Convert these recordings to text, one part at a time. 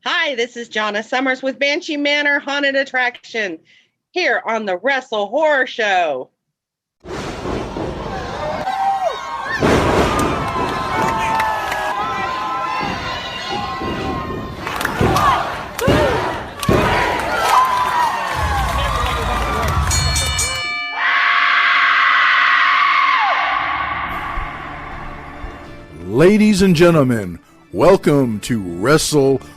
Hi, this is Jonna Summer with Banshee Manor Haunted Attraction here on the WrestleHorror Show. Ladies and gentlemen, welcome to WrestleHorror.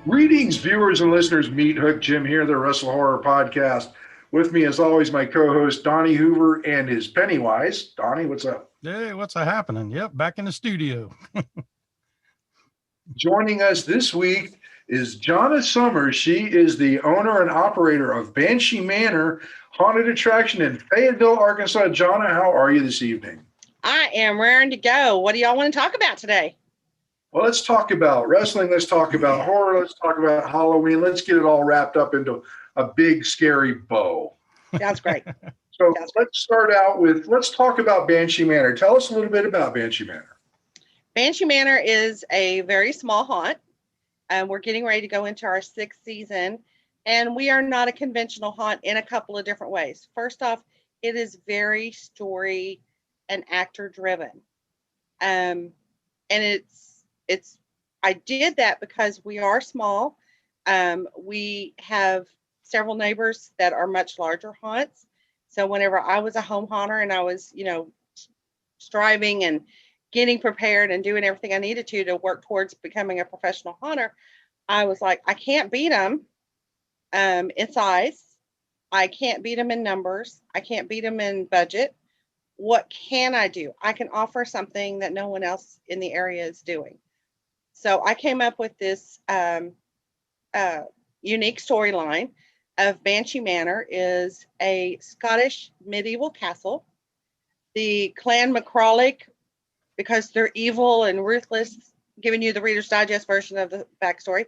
Greetings, viewers and listeners. Meathook Jim here, the WrestleHorror podcast. With me, as always, my co-host Donnie Hoover and his Pennywise. Donnie, what's up? Hey, what's happening? Yep, back in the studio. Joining us this week is Jonna Summer. She is the owner and operator of Banshee Manor Haunted Attraction in Fayetteville, Arkansas. Jonna, how are you this evening? I am raring to go. What do y'all want to talk about today? Well, let's talk about wrestling. Let's talk about horror. Let's talk about Halloween. Let's get it all wrapped up into a big, scary bow. Sounds great. So let's start out with, let's talk about Banshee Manor. Tell us a little bit about Banshee Manor. Banshee Manor is a very small haunt. We're getting ready to go into our 6th season, and we are not a conventional haunt in a couple of different ways. First off, it is very story and actor driven. And I did that because we are small. We have several neighbors that are much larger haunts. So whenever I was a home haunter and I was, striving and getting prepared and doing everything I needed to work towards becoming a professional haunter, I was like, I can't beat them in size. I can't beat them in numbers. I can't beat them in budget. What can I do? I can offer something that no one else in the area is doing. So I came up with this unique storyline of Banshee Manor is a Scottish medieval castle. The Clan McCrawley, because they're evil and ruthless, giving you the Reader's Digest version of the backstory,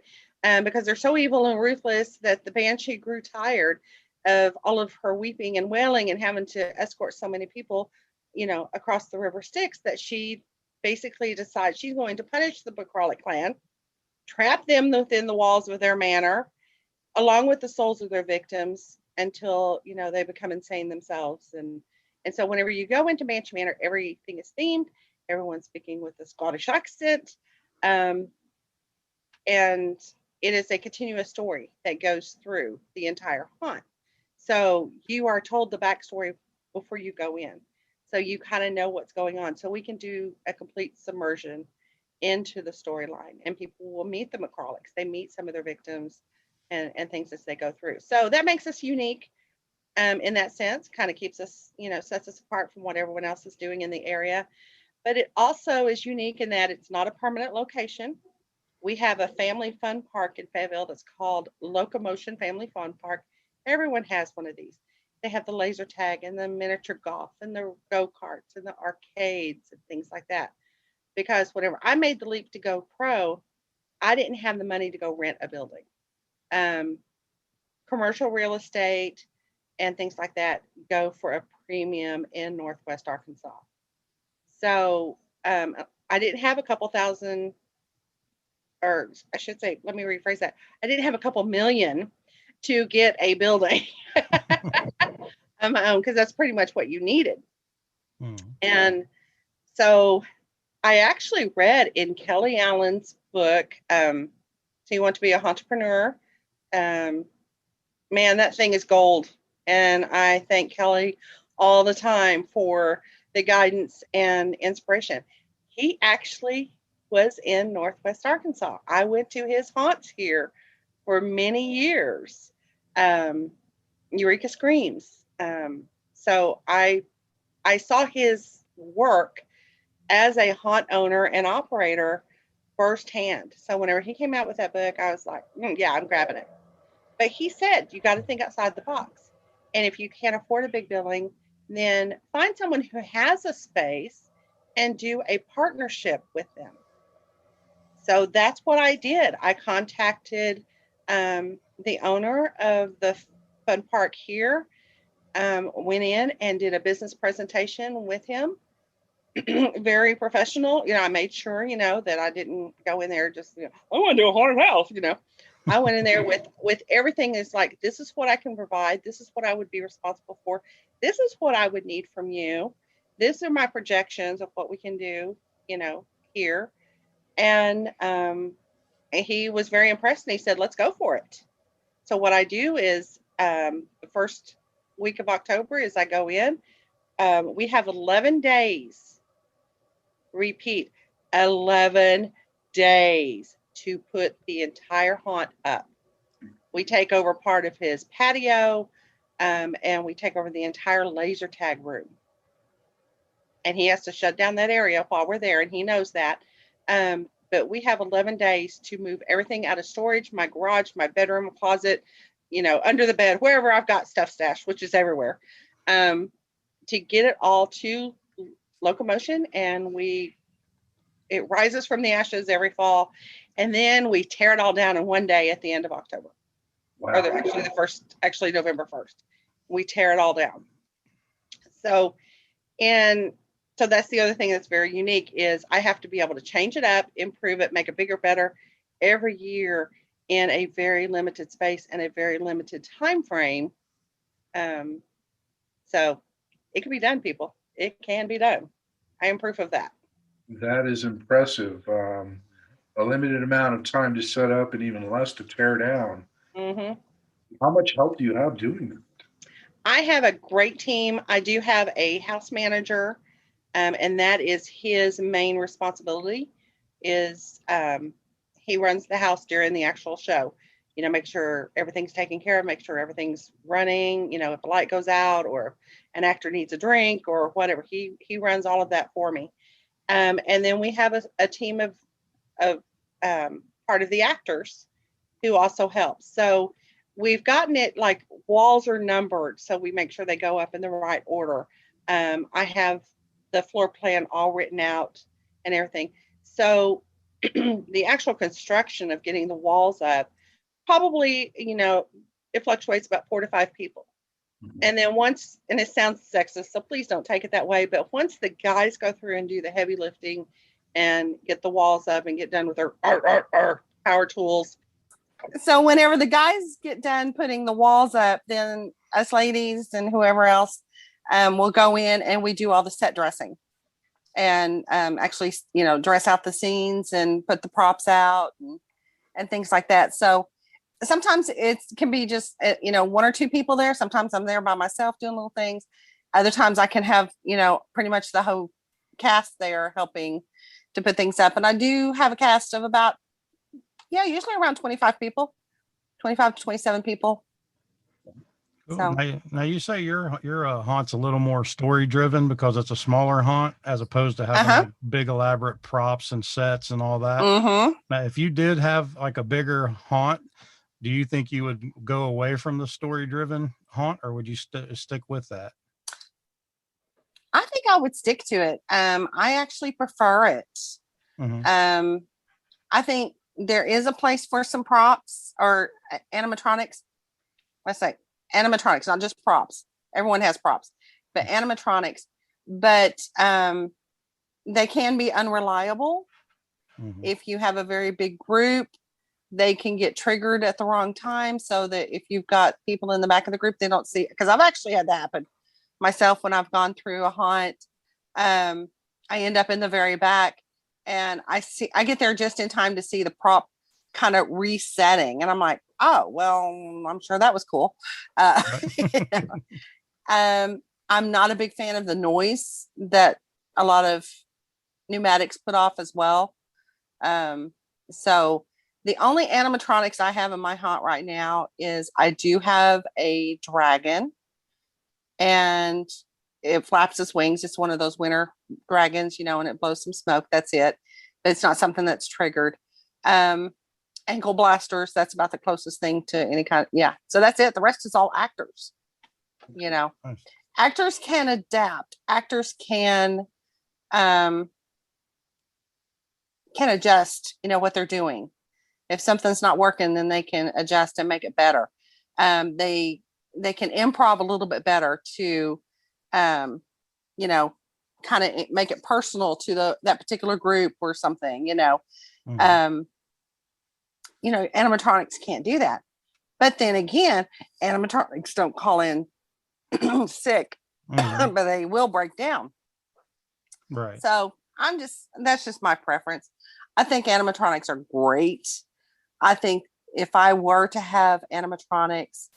because they're so evil and ruthless that the Banshee grew tired of all of her weeping and wailing and having to escort so many people, across the River Styx, that she basically decides she's going to punish the McCrawley clan, trap them within the walls of their manor, along with the souls of their victims, until, they become insane themselves. And so whenever you go into Banshee Manor, everything is themed. Everyone's speaking with a Scottish accent. And it is a continuous story that goes through the entire haunt. So you are told the backstory before you go in. So you kind of know what's going on. So we can do a complete submersion into the storyline, and people will meet the McCrawleys. They meet some of their victims and things as they go through. So that makes us unique in that sense, kind of keeps us, sets us apart from what everyone else is doing in the area. But it also is unique in that it's not a permanent location. We have a family fun park in Fayetteville that's called Locomotion Family Fun Park. Everyone has one of these. They have the laser tag and the miniature golf and the go-karts and the arcades and things like that. Because whenever I made the leap to go pro, I didn't have the money to go rent a building. Commercial real estate and things like that go for a premium in Northwest Arkansas. So I didn't have a couple thousand, or I should say, let me rephrase that. I didn't have a couple million to get a building on my own, because that's pretty much what you needed. And so I actually read in Kelly Allen's book, So You Want to Be a Entrepreneur. Man, that thing is gold. And I thank Kelly all the time for the guidance and inspiration. He actually was in Northwest Arkansas. I went to his haunts here for many years. Eureka Screams. So I saw his work as a haunt owner and operator firsthand. So whenever he came out with that book, I was like, yeah, I'm grabbing it. But he said, you got to think outside the box. And if you can't afford a big building, then find someone who has a space and do a partnership with them. So that's what I did. I contacted the owner of the fun park here went in and did a business presentation with him. Very professional. I made sure, that I didn't go in there just, I want to do a haunted house. I went in there with everything is like, this is what I can provide. This is what I would be responsible for. This is what I would need from you. These are my projections of what we can do, here. And he was very impressed, and he said, let's go for it. So what I do is the first week of October is I go in. We have 11 days. Repeat, 11 days to put the entire haunt up. We take over part of his patio, and we take over the entire laser tag room. And he has to shut down that area while we're there, and he knows that. But we have 11 days to move everything out of storage, my garage, my bedroom, closet, under the bed, wherever I've got stuff stashed, which is everywhere, to get it all to Locomotion. And it rises from the ashes every fall. And then we tear it all down in one day at the end of October. Wow. Or November 1st. We tear it all down. So that's the other thing that's very unique is I have to be able to change it up, improve it, make it bigger, better every year in a very limited space and a very limited time frame. So it can be done, people. It can be done. I am proof of that. That is impressive. A limited amount of time to set up and even less to tear down. Mm-hmm. How much help do you have doing that? I have a great team. I do have a house manager, and that is his main responsibility. He runs the house during the actual show. Make sure everything's taken care of, make sure everything's running. If a light goes out or if an actor needs a drink or whatever, he runs all of that for me. And then we have a team of part of the actors who also helps. So we've gotten it like walls are numbered, so we make sure they go up in the right order. I have the floor plan all written out and everything. So the actual construction of getting the walls up, probably, it fluctuates about 4 to 5 people. Mm-hmm. And then and it sounds sexist, so please don't take it that way, but once the guys go through and do the heavy lifting and get the walls up and get done with their power tools. So whenever the guys get done putting the walls up, then us ladies and whoever else will go in and we do all the set dressing and actually, dress out the scenes and put the props out and things like that. So sometimes it can be just, 1 or 2 people there. Sometimes I'm there by myself doing little things. Other times I can have, pretty much the whole cast there helping to put things up. And I do have a cast of about, usually around 25 people, 25 to 27 people. Cool. So now you say your haunt's a little more story driven because it's a smaller haunt as opposed to having like big elaborate props and sets and all that. Mm-hmm. Now, if you did have like a bigger haunt, do you think you would go away from the story driven haunt, or would you stick with that? I think I would stick to it. I actually prefer it. Mm-hmm. I think there is a place for some props or animatronics. Let's say animatronics, not just props. Everyone has props, but animatronics. But they can be unreliable. Mm-hmm. If you have a very big group, they can get triggered at the wrong time. So that if you've got people in the back of the group, they don't see it. Because I've actually had that happen myself when I've gone through a haunt. I end up in the very back. And I get there just in time to see the prop kind of resetting. And I'm like, oh, well, I'm sure that was cool. I'm not a big fan of the noise that a lot of pneumatics put off as well. So the only animatronics I have in my haunt right now is I do have a dragon and it flaps its wings. It's one of those winter dragons, and it blows some smoke. That's it. But it's not something that's triggered. Ankle blasters, that's about the closest thing to any kind of, So that's it. The rest is all actors, Nice. Actors can adapt. Actors can adjust, what they're doing. If something's not working, then they can adjust and make it better. They improv a little bit better to, you know, kind of make it personal to that particular group or something, you know. Mhm. You know, animatronics can't do that. But then again, animatronics don't call in sick, Mhm. but they will break down. Right. So that's just my preference. I think animatronics are great. I think if I were to have animatronics,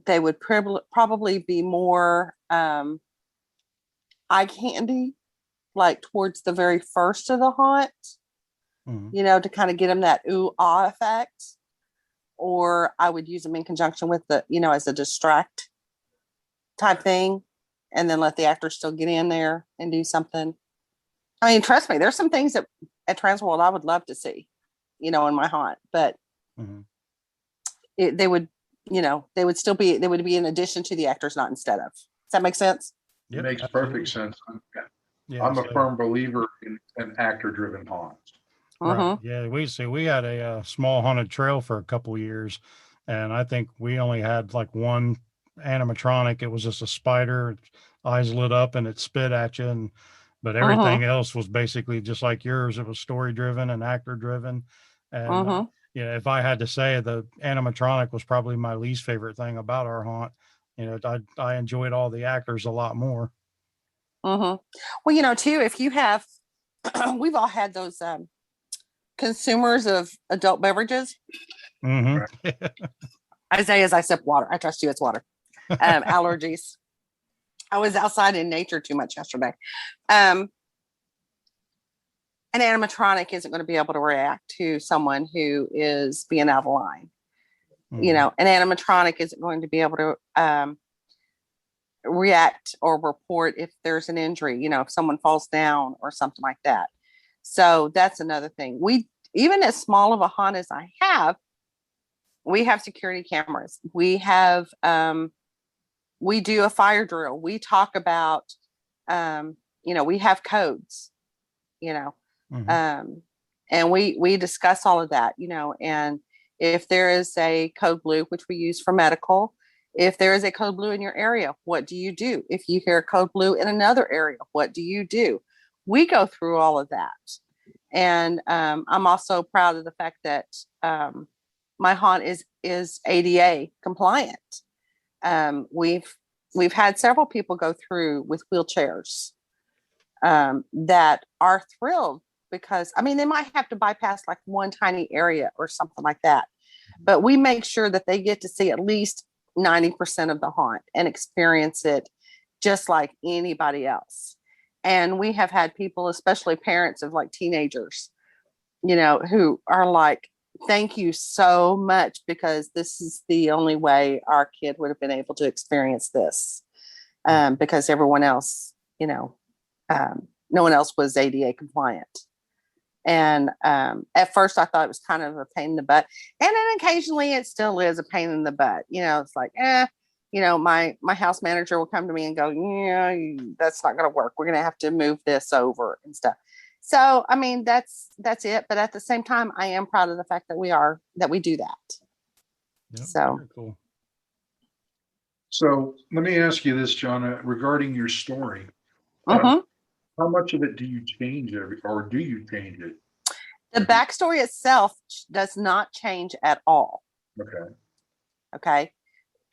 they would probably be more eye candy, like towards the very first of the haunt, Mhm. you know, to kind of get them that ooh ah effect. Or I would use them in conjunction with the, you know, as a distract type thing, and then let the actors still get in there and do something. I mean, trust me, there's some things that at Transworld I would love to see, you know, in my haunt, but Mhm. they would, you know, they would be in addition to the actors, not instead of. Does that make sense? It Yep. makes perfect Absolutely. sense. Yeah. I'm a So, firm believer in an actor-driven haunts. right. Mm-hmm. Yeah. We had a, small haunted trail for a couple years, and I think we only had like one animatronic. It was just a spider, eyes lit up, and it spit at you. But Mm-hmm. everything else was basically just like yours. It was story driven and actor driven. And, Mm-hmm. yeah, if I had to say, the animatronic was probably my least favorite thing about our haunt. You know, I enjoyed all the actors a lot more. Mm-hmm. Well, you know, too, if you have, we've all had those consumers of adult beverages. Hmm. Right. Isaiah, as I sip water, I trust you, it's water. Allergies. I was outside in nature too much yesterday. Um, an animatronic isn't going to be able to react to someone who is being out of line. You Hmm. know, an animatronic isn't going to be able to react or report if there's an injury, you know, if someone falls down or something like that. So that's another thing. Even as small of a haunt as I have, we have security cameras. We do a fire drill. We talk about, you know, we have codes, you know, Hmm. um, and we discuss all of that, you know, and if there is a code blue, which we use for medical, if there is a code blue in your area, what do you do? If you hear code blue in another area, what do you do? We go through all of that. And I'm also proud of the fact that my haunt is ADA compliant. We've had several people go through with wheelchairs that are thrilled because, I mean, they might have to bypass like one tiny area or something like that, but we make sure that they get to see at least 90% of the haunt and experience it just like anybody else. And we have had people, especially parents of like teenagers, you know, who are like, thank you so much, because this is the only way our kid would have been able to experience this. Because everyone else, you know, no one else was ADA compliant. And at first I thought it was kind of a pain in the butt. And then occasionally it still is a pain in the butt. You know, it's like, you know, my house manager will come to me and go, yeah, that's not going to work. We're going to have to move this over and stuff. So, I mean, that's it. But at the same time, I am proud of the fact that we do that. Yep. So, Very cool. So let me ask you this, Jonna, regarding your story. mhm. How much of it do you change or do you change it? The backstory itself does not change at all. Okay. Okay.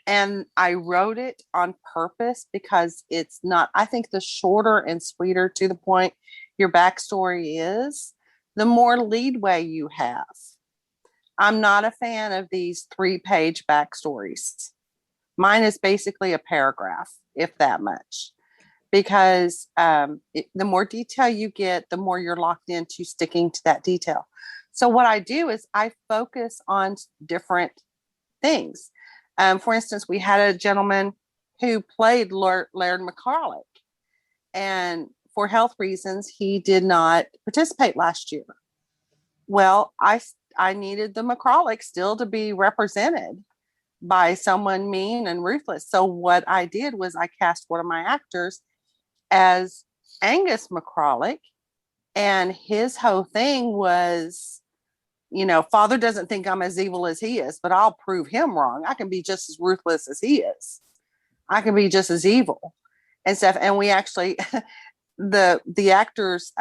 And I wrote it on purpose because it's not, I think the shorter and sweeter to the point your backstory is, the more leadway you have. I'm not a fan of these 3-page backstories. Mine is basically a paragraph, if that much, because the more detail you get, the more you're locked into sticking to that detail. So what I do is I focus on different things. For instance, we had a gentleman who played Laird McCarlick, and for health reasons, he did not participate last year. Well, I needed the McCarlick still to be represented by someone mean and ruthless. So what I did was I cast one of my actors as Angus McCarlick, and his whole thing was Father doesn't think I'm as evil as he is, but I'll prove him wrong. I can be just as ruthless as he is. I can be just as evil and stuff. And we actually, the actor's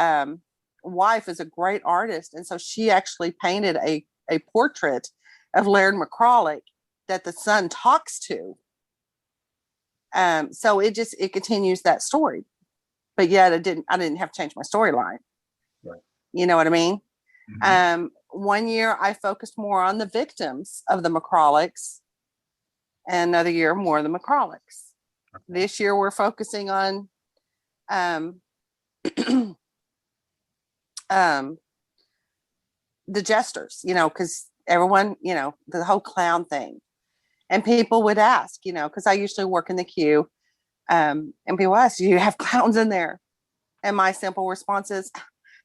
wife is a great artist. And so she actually painted a portrait of Laird McCrawley that the son talks to. So it continues that story, but yet I didn't have to change my storyline. Right. You know what I mean? Mhm. One year I focused more on the victims of the McCrawlicks, and another year more of the McCrawlicks. Okay. This year we're focusing on the Jesters, because everyone, the whole clown thing. And people would ask, because I usually work in the queue, and people ask, do you have clowns in there? And my simple response is,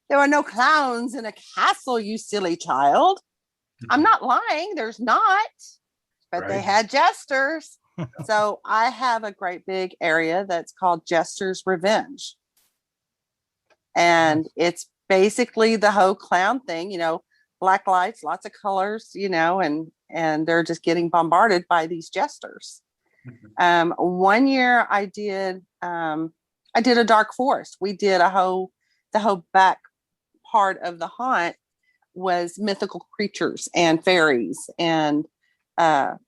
there are no clowns in a castle, you silly child. I'm not lying. There's not. But they had jesters. So I have a great big area that's called Jester's Revenge. And it's basically the whole clown thing, black lights, lots of colors, and they're just getting bombarded by these jesters. One year I did a dark forest. We did the whole back part of the haunt was mythical creatures and fairies and orcs,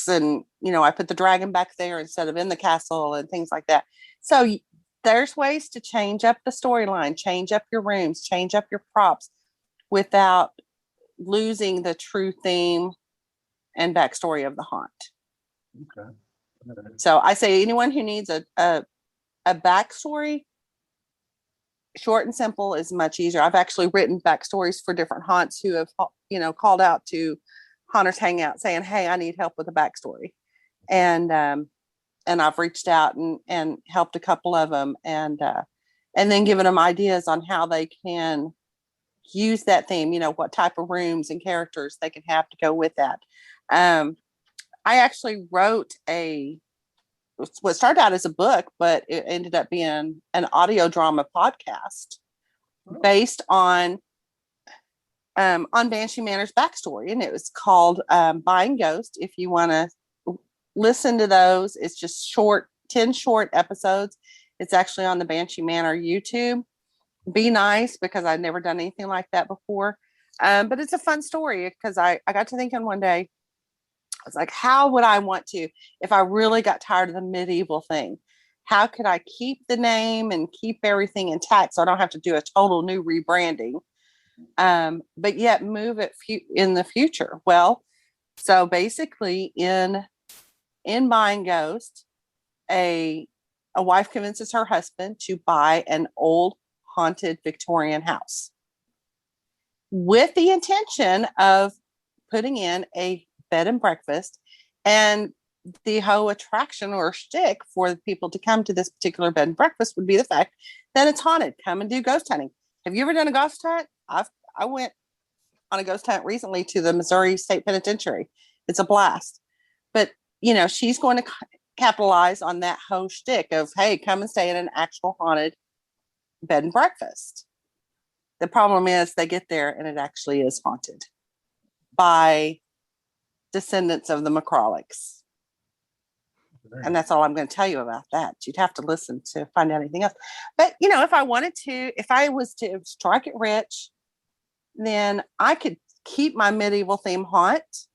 and I put the dragon back there instead of in the castle and things like that. So there's ways to change up the storyline, change up your rooms, change up your props without losing the true theme and backstory of the haunt. Okay. So I say anyone who needs a backstory, short and simple, is much easier. I've actually written backstories for different haunts who have, called out to Haunters Hangout saying, hey, I need help with a backstory. And I've reached out and helped a couple of them and then given them ideas on how they can use that theme, what type of rooms and characters they can have to go with that. I actually wrote what started out as a book, but it ended up being an audio drama podcast based on Banshee Manor's backstory. And it was called Buying Ghost. If you want to listen to those, it's just 10 short episodes. It's actually on the Banshee Manor YouTube. Be nice, because I'd never done anything like that before. But it's a fun story because I got to thinking one day, I was like, how would I want to, if I really got tired of the medieval thing, how could I keep the name and keep everything intact so I don't have to do a total new rebranding, but yet move it in the future? Well, so basically in Buying Ghost, a wife convinces her husband to buy an old haunted Victorian house with the intention of putting in a bed and breakfast, and the whole attraction or shtick for the people to come to this particular bed and breakfast would be the fact that it's haunted. Come and do ghost hunting. Have you ever done a ghost hunt? I went on a ghost hunt recently to the Missouri State Penitentiary. It's a blast. But she's going to capitalize on that whole shtick of, hey, come and stay in an actual haunted bed and breakfast. The problem is they get there and it actually is haunted by descendants of the McCrawlicks. And that's all I'm going to tell you about that. You'd have to listen to find out anything else. But, if I was to strike it rich, then I could keep my medieval theme haunt,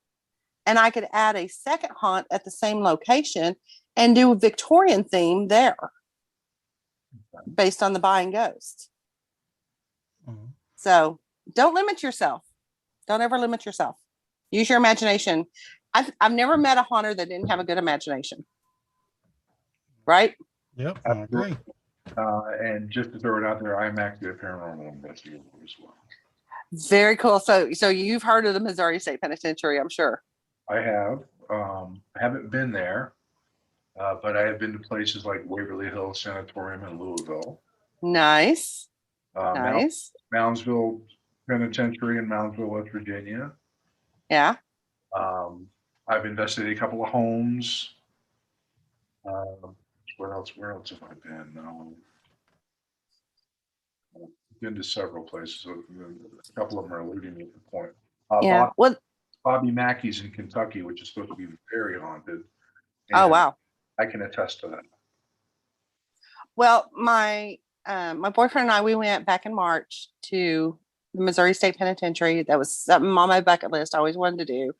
and I could add a second haunt at the same location and do a Victorian theme there based on the Buying Ghost. Mm-hmm. So don't limit yourself. Don't ever limit yourself. Use your imagination. I've never met a haunter that didn't have a good imagination. Right? Yep, I agree. And just to throw it out there, I'm actually a paranormal investigator as well. Very cool. So you've heard of the Missouri State Penitentiary, I'm sure. I have. I haven't been there, but I have been to places like Waverly Hills Sanatorium in Louisville. Nice. Nice. Moundsville Penitentiary in Moundsville, West Virginia. Yeah. I've investigated a couple of homes. Where else have I been? been to several places. So a couple of them are alluding at the point. Yeah. Well, Bobby Mackey's in Kentucky, which is supposed to be very haunted. oh And wow. I can attest to that. Well, my boyfriend and I, we went back in March to the Missouri State Penitentiary. That was something on my bucket list I always wanted to do.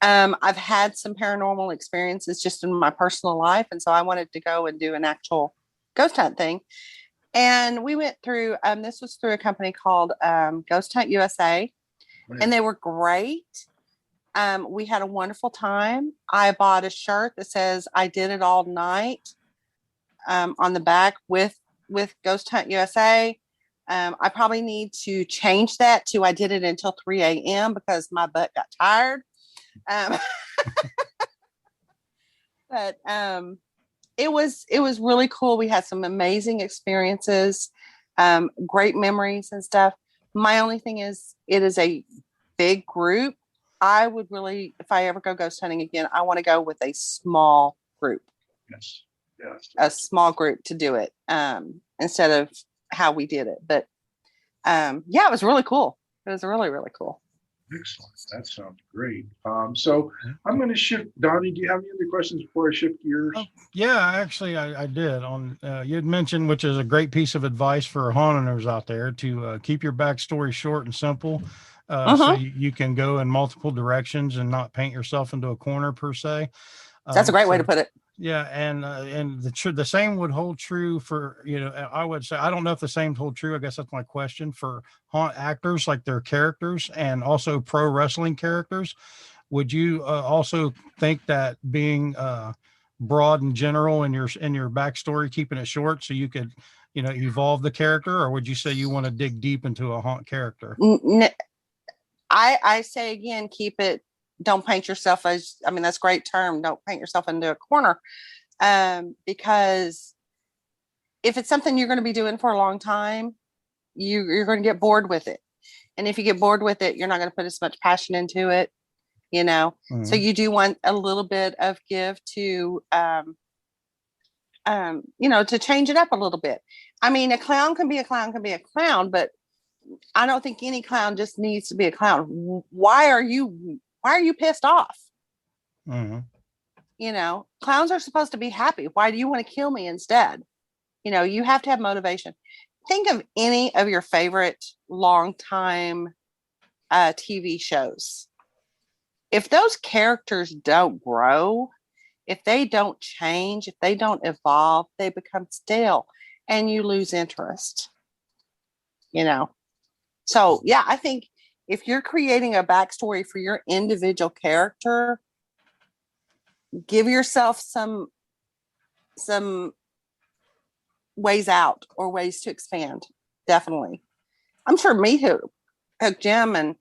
I've had some paranormal experiences just in my personal life, and so I wanted to go and do an actual ghost hunt thing. And we went through, this was through a company called Ghost Hunt USA, and they were great. We had a wonderful time. I bought a shirt that says "I did it all night" on the back with Ghost Hunt USA. I probably need to change that to "I did it until 3 a.m." because my butt got tired. But it was really cool. We had some amazing experiences, great memories and stuff. My only thing is, it is a big group. I would really, if I ever go ghost hunting again, I want to go with a small group. Yes. A small group to do it, instead of how we did it. But yeah, it was really cool. It was really, really cool. Excellent. That sounds great. So I'm going to shift. Donnie, do you have any other questions before I shift gears? Yeah, actually, I did. On you had mentioned, which is a great piece of advice for haunters out there, to keep your backstory short and simple, so you can go in multiple directions and not paint yourself into a corner per se. That's a great way to put it. Yeah, and the same would hold true for, I would say, I don't know if the same hold true. I guess that's my question for haunt actors, like their characters, and also pro wrestling characters. Would you also think that being broad and general in your backstory, keeping it short, so you could, evolve the character, or would you say you want to dig deep into a haunt character? I say again, keep it. Don't paint yourself as, that's a great term. Don't paint yourself into a corner. Because if it's something you're going to be doing for a long time, you're going to get bored with it. And if you get bored with it, you're not going to put as much passion into it, So you do want a little bit of give to, to change it up a little bit. A clown can be a clown, but I don't think any clown just needs to be a clown. Why are you pissed off? Clowns are supposed to be happy. Why do you want to kill me instead? You have to have motivation. Think of any of your favorite longtime TV shows. If those characters don't grow, if they don't change, if they don't evolve, they become stale and you lose interest. So yeah, I think if you're creating a backstory for your individual character, give yourself some ways out or ways to expand. Definitely. I'm sure Meathook, Jim, and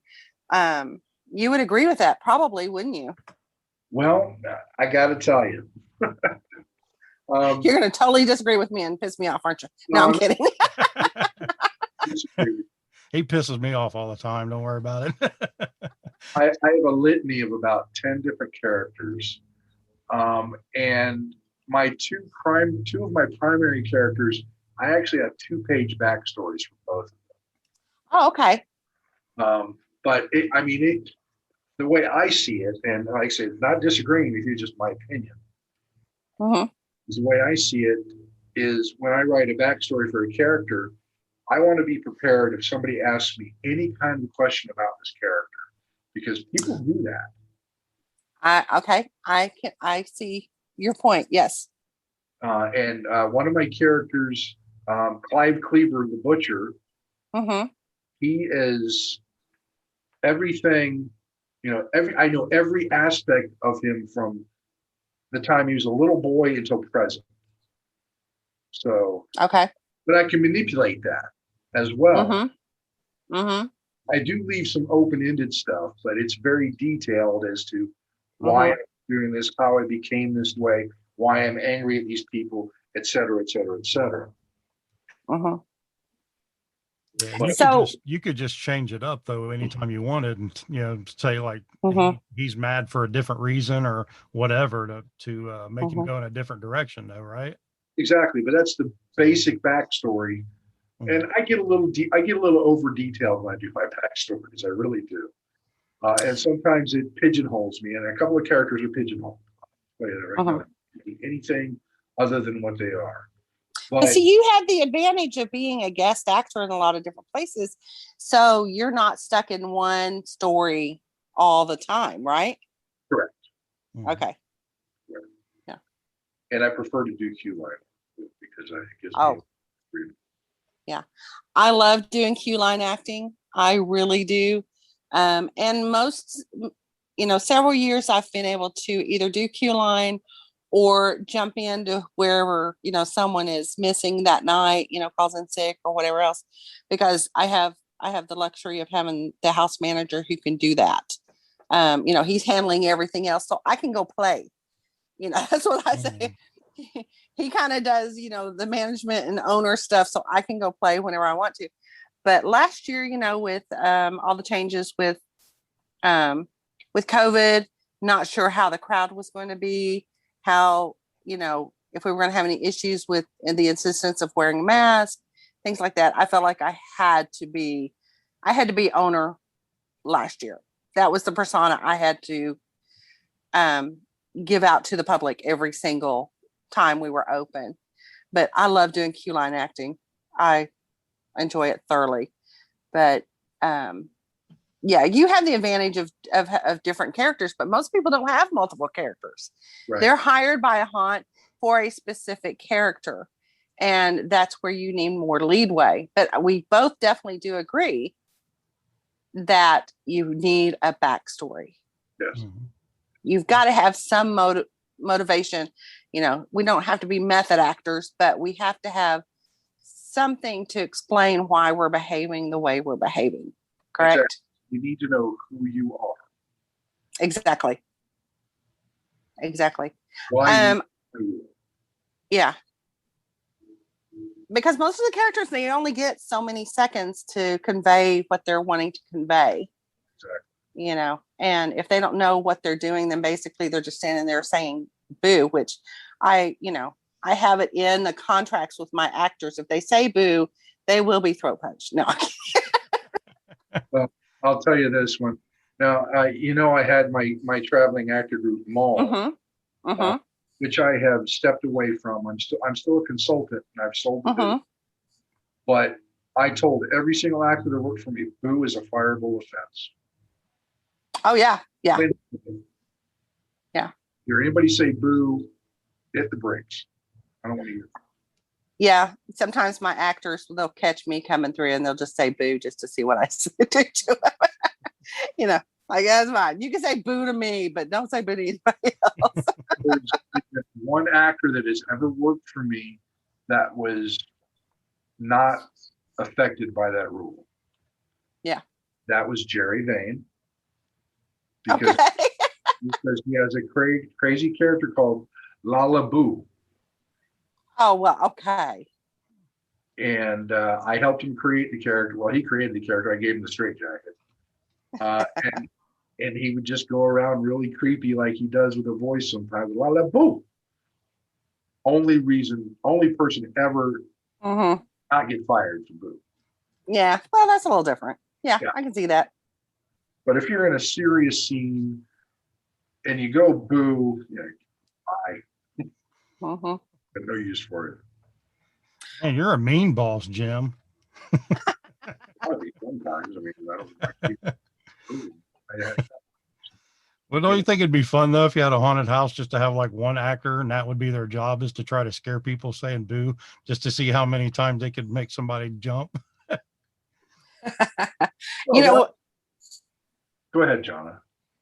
you would agree with that, probably, wouldn't you? Well, I got to tell you. You're going to totally disagree with me and piss me off, aren't you? No, I'm kidding. He pisses me off all the time. Don't worry about it. I have a litany of about 10 different characters. And my two of my primary characters, I actually have 2-page backstories for both of them. Oh, okay. But the way I see it, and like I say, not disagreeing with you, just my opinion. Is the way I see it is when I write a backstory for a character, I want to be prepared if somebody asks me any kind of question about this character, because people do that. Okay. I see your point. Yes. And one of my characters, Clive Cleaver, the butcher, he is everything, I know every aspect of him from the time he was a little boy until present. So, okay. But I can manipulate that as well. I do leave some open-ended stuff, but it's very detailed as to why I'm doing this, how I became this way, why I'm angry at these people, et cetera, et cetera, et cetera. Yeah, you could just change it up though anytime you wanted, and say like he's mad for a different reason or whatever to make him go in a different direction though, right? Exactly, but that's the basic backstory And I get a little over detailed when I do my backstories. I really do. And sometimes it pigeonholes me, and a couple of characters are pigeonholed. Anything other than what they are. But see, you have the advantage of being a guest actor in a lot of different places, so you're not stuck in one story all the time, right? Correct. Okay. Correct. Yeah. And I prefer to do Q line because I think it's freedom. Yeah, I love doing Q line acting. I really do. And most, several years I've been able to either do Q line or jump into wherever, someone is missing that night, calls in sick or whatever else, because I have the luxury of having the house manager who can do that. He's handling everything else, so I can go play. That's what I say. He kind of does, the management and owner stuff, so I can go play whenever I want to. But last year, with all the changes with COVID, not sure how the crowd was going to be, how, if we were going to have any issues with the insistence of wearing a mask, things like that. I felt like I had to be owner last year. That was the persona I had to give out to the public every single time we were open. But I love doing Q line acting. I enjoy it thoroughly. But you have the advantage of different characters, but most people don't have multiple characters. Right. They're hired by a haunt for a specific character, and that's where you need more leadway. But we both definitely do agree that you need a backstory. Yes. You've got to have some motivation. We don't have to be method actors, but we have to have something to explain why we're behaving the way we're behaving. Correct? Exactly. You need to know who you are. Exactly. Why yeah. Because most of the characters, they only get so many seconds to convey what they're wanting to convey. Exactly. And if they don't know what they're doing, then basically they're just standing there saying boo, which I have it in the contracts with my actors. If they say boo, they will be throat punched. No. Well, I'll tell you this one. Now, I had my traveling actor group, Mall, which I have stepped away from. I'm still a consultant, and I've sold the business. But I told every single actor that worked for me, boo is a fireable offense. Oh, yeah. Yeah. Hear anybody say boo, hit the brakes. I don't want to hear it. Yeah. Sometimes my actors, they'll catch me coming through and they'll just say boo just to see what I do to them. That's fine. You can say boo to me, but don't say boo to anybody else. There's one actor that has ever worked for me that was not affected by that rule. Yeah. That was Jerry Vane. Because he has a crazy character called Lala Boo. Oh, well, okay. And I helped him create the character. Well, he created the character. I gave him the straitjacket. And he would just go around really creepy like he does with a voice sometimes. Lala Boo. Only person ever not get fired for Boo. Yeah, well, that's a little different. Yeah, I can see that. But if you're in a serious scene and you go boo, bye. Got no use for it. Man, you're a mean boss, Jim. Probably sometimes. Well, don't you think it'd be fun though if you had a haunted house just to have like one actor and that would be their job, is to try to scare people saying boo, just to see how many times they could make somebody jump? Go ahead, Jonna.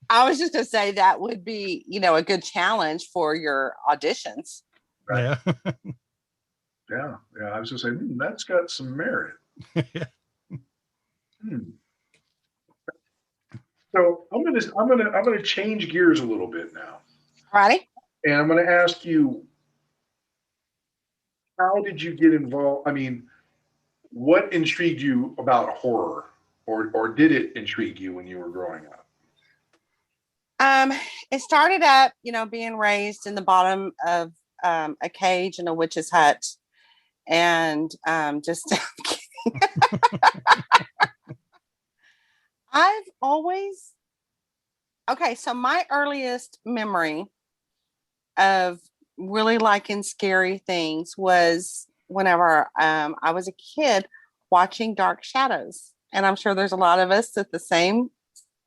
I was just going to say that would be, a good challenge for your auditions. Right. Yeah. I was going to say, that's got some merit. So I'm gonna change gears a little bit now. Righty. And I'm going to ask you, how did you get involved? I mean, what intrigued you about horror, or did it intrigue you when you were growing up? It started up, being raised in the bottom of a cage in a witch's hut, and just I've always, okay, so my earliest memory of really liking scary things was whenever I was a kid watching Dark Shadows. And I'm sure there's a lot of us at the same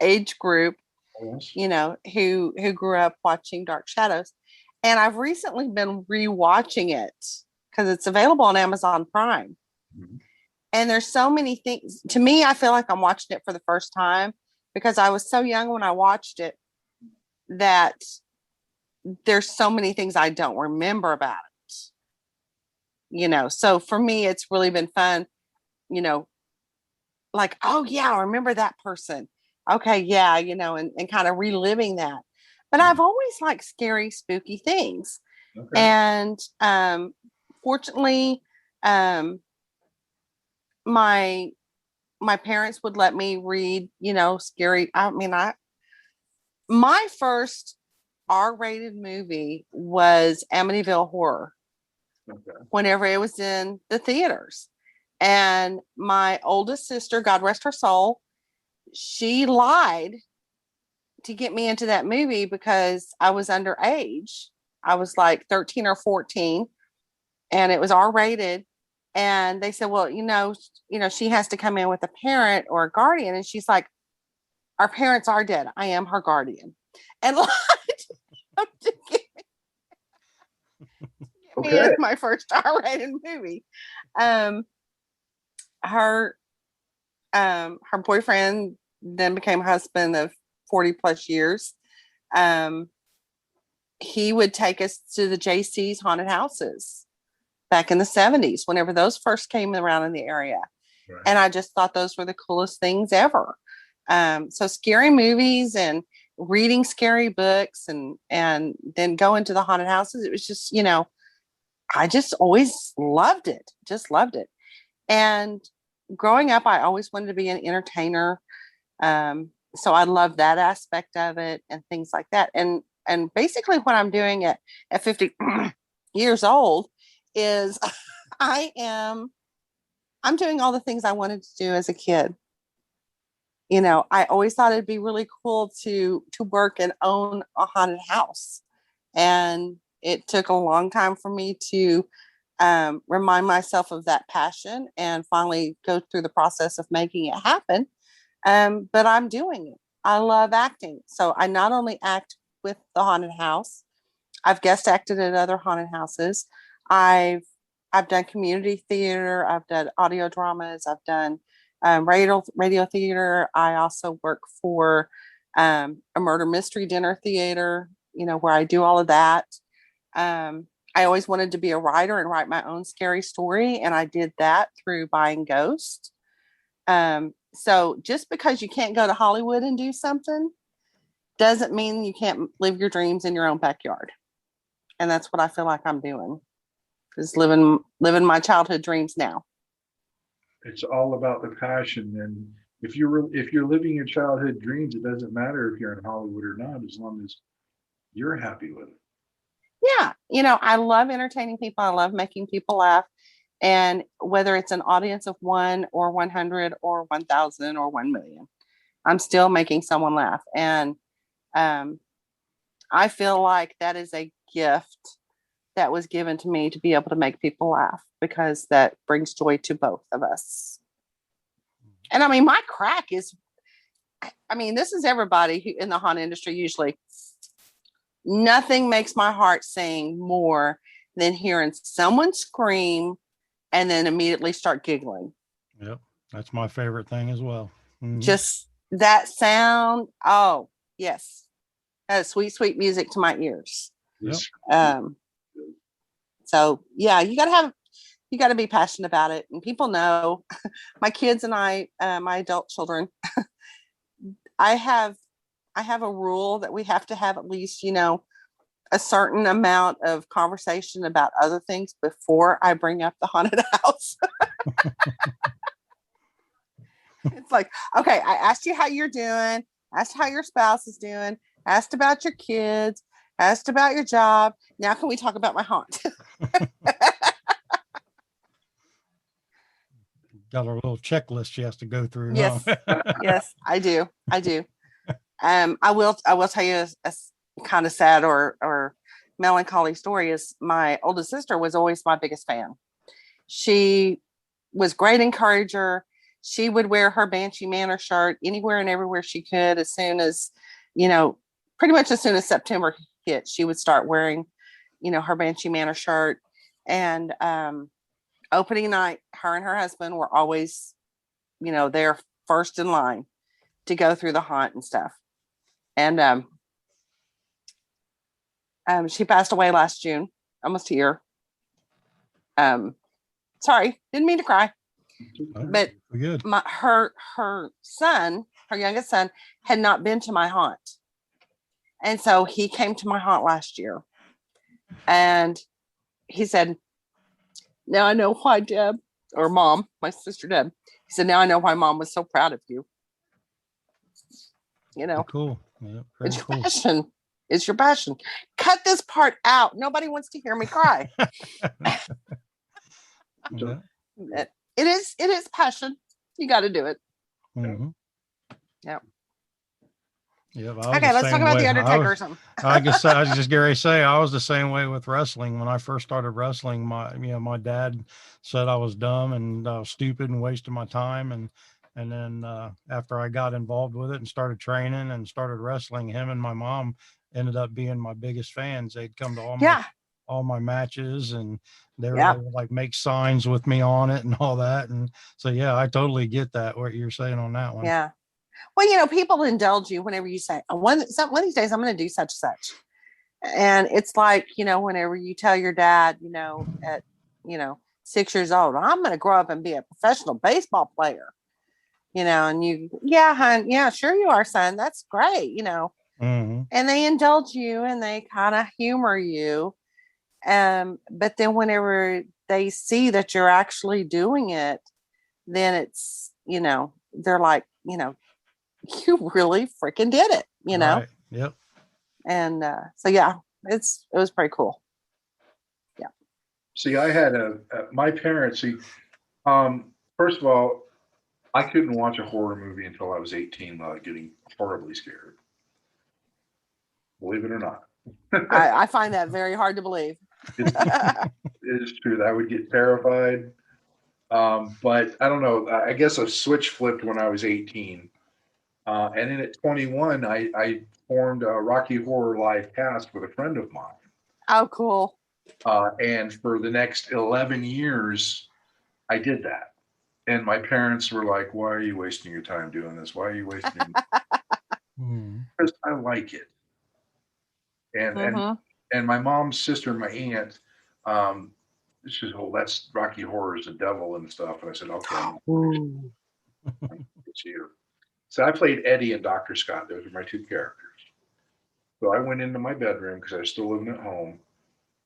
age group, Yes. you know, who grew up watching Dark Shadows. And I've recently been rewatching it because it's available on Amazon Prime. Mhm. And there's so many things. To me, I feel like I'm watching it for the first time because I was so young when I watched it that there's so many things I don't remember about it. You know, so for me, it's really been fun, you know, like, oh yeah, I remember that person. Okay, yeah, you know, and kind of reliving that. But I've always liked scary, spooky things. Okay. And fortunately, my parents would let me read, you know, scary. I mean, my first R-rated movie was Amityville Horror Okay. whenever it was in the theaters. And my oldest sister, God rest her soul, she lied to get me into that movie because I was underage. I was like 13 or 14 and it was R-rated. And they said, well, she has to come in with a parent or a guardian. And she's like, our parents are dead. I am her guardian. And lied to get me Okay. in my first R-rated movie. Her boyfriend then became husband of 40 plus years. He would take us to the JC's haunted houses back in the 70s, whenever those first came around in the area. Right. And I just thought those were the coolest things ever. So scary movies and reading scary books and then going to the haunted houses. It was just, you know, I just always loved it. Just loved it. And growing up, I always wanted to be an entertainer. So I love that aspect of it and things like that. And basically what I'm doing at 50 years old is I'm doing all the things I wanted to do as a kid. You know, I always thought it'd be really cool to work and own a haunted house. And it took a long time for me to remind myself of that passion and finally go through the process of making it happen. But I'm doing it. I love acting. So I not only act with the haunted house, I've guest acted at other haunted houses. I've done community theater. I've done audio dramas. I've done radio theater. I also work for a murder mystery dinner theater, you know, where I do all of that. I always wanted to be a writer and write my own scary story. And I did that through Buying Ghost. So just because you can't go to Hollywood and do something doesn't mean you can't live your dreams in your own backyard. And that's what I feel like I'm doing, is living my childhood dreams now. It's all about the passion. And if you're living your childhood dreams, it doesn't matter if you're in Hollywood or not, as long as you're happy with it. Yeah. You know, I love entertaining people. I love making people laugh. And whether it's an audience of 1 or 100 or 1,000 or 1 million, I'm still making someone laugh. And I feel like that is a gift that was given to me to be able to make people laugh, because that brings joy to both of us. And I mean, my crack is, I mean, this is everybody who in the haunted industry usually. Nothing makes my heart sing more than hearing someone scream and then immediately start giggling. Yep. That's my favorite thing as well. Mm-hmm. Just that sound. Oh, yes. That is sweet, sweet music to my ears. Yep. So yeah, you got to be passionate about it. And people know my kids and I, my adult children, I have a rule that we have to have at least, you know, a certain amount of conversation about other things before I bring up the haunted house. It's like, okay, I asked you how you're doing, asked how your spouse is doing, asked about your kids, asked about your job. Now can we talk about my haunt? got a little checklist she has to go through. Yes. Huh? Yes, I do. I will tell you a kind of sad or melancholy story is my oldest sister was always my biggest fan. She was great encourager. She would wear her Banshee Manor shirt anywhere and everywhere she could. As soon as, pretty much as soon as September hit, she would start wearing, her Banshee Manor shirt. And opening night, her and her husband were always, there first in line to go through the haunt and stuff. And she passed away last June, almost a year. Sorry, didn't mean to cry. But good. Her son, her youngest son, had not been to my haunt. And so he came to my haunt last year. And he said, now I know why Deb, or Mom, my sister Deb, he said, now I know why Mom was so proud of you. Cool. Yeah, it's your cool. passion. It's your passion. Cut this part out. Nobody wants to hear me cry. Yeah. It is passion. You got to do it. Mm-hmm. Yeah. Yeah. Okay, let's talk about The Undertaker or something. I guess I was just Gary say I was the same way with wrestling. When I first started wrestling, my dad said I was dumb and stupid and wasting my time. And then after I got involved with it and started training and started wrestling, him and my mom ended up being my biggest fans. They'd come to all my matches, and they would like make signs with me on it and all that. And so, yeah, I totally get that, what you're saying on that one. Yeah. Well, people indulge you whenever you say, one of these days I'm going to do such and such. And it's like, whenever you tell your dad, at, 6 years old, I'm going to grow up and be a professional baseball player, and you, hon, sure you are, son. That's great, Mm-hmm. And they indulge you and they kind of humor you. But then whenever they see that you're actually doing it, then it's, they're like, you really freaking did it, Right. Yep. And so yeah, it was pretty cool. Yeah. See, I had my parents. First of all, I couldn't watch a horror movie until I was 18 without getting horribly scared. Believe it or not. I find that very hard to believe. It is true that I would get terrified. But I don't know. I guess a switch flipped when I was 18. And then at 21, I formed a Rocky Horror Live cast with a friend of mine. Oh, cool. And for the next 11 years, I did that. And my parents were like, why are you wasting your time doing this? Why are you wasting your time? Because I like it. And my mom's sister, my aunt, she said, oh, that's Rocky Horror is the devil and stuff. And I said, okay. It's you. So I played Eddie and Dr. Scott. Those were my two characters. So I went into my bedroom because I was still living at home.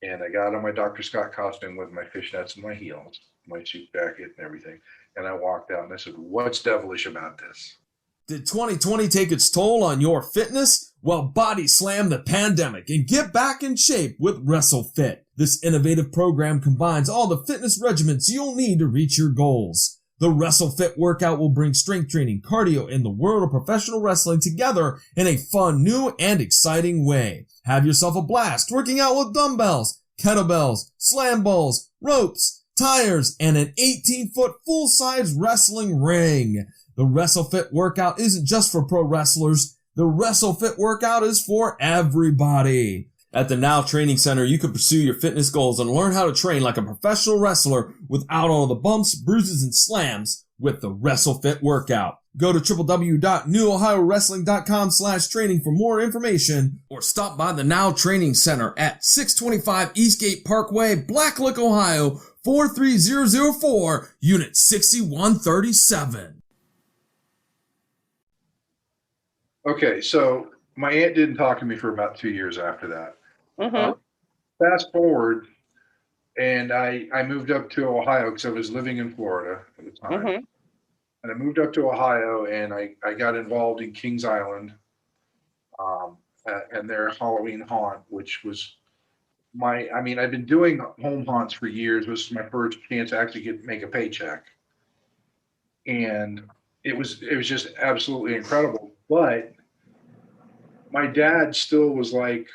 And I got on my Dr. Scott costume with my fishnets and my heels, my suit jacket and everything. And I walked out and I said, what's devilish about this? Did 2020 take its toll on your fitness? Well, body slam the pandemic and get back in shape with WrestleFit. This innovative program combines all the fitness regimens you'll need to reach your goals. The WrestleFit workout will bring strength training, cardio, and the world of professional wrestling together in a fun, new, and exciting way. Have yourself a blast working out with dumbbells, kettlebells, slam balls, ropes, tires, and an 18-foot full-size wrestling ring. The WrestleFit workout isn't just for pro wrestlers. The WrestleFit workout is for everybody. At the Now Training Center, you can pursue your fitness goals and learn how to train like a professional wrestler without all the bumps, bruises, and slams with the WrestleFit workout. Go to www.newohiowrestling.com/training for more information, or stop by the Now Training Center at 625 Eastgate Parkway, Blacklick, Ohio, 43004, Unit 6137. Okay, so my aunt didn't talk to me for about 2 years after that. Mm-hmm. Fast forward, and I moved up to Ohio because I was living in Florida at the time. Mm-hmm. And I moved up to Ohio, and I got involved in Kings Island and their Halloween haunt, which was I've been doing home haunts for years. This was my first chance to actually make a paycheck. and it was just absolutely incredible. But my dad still was like,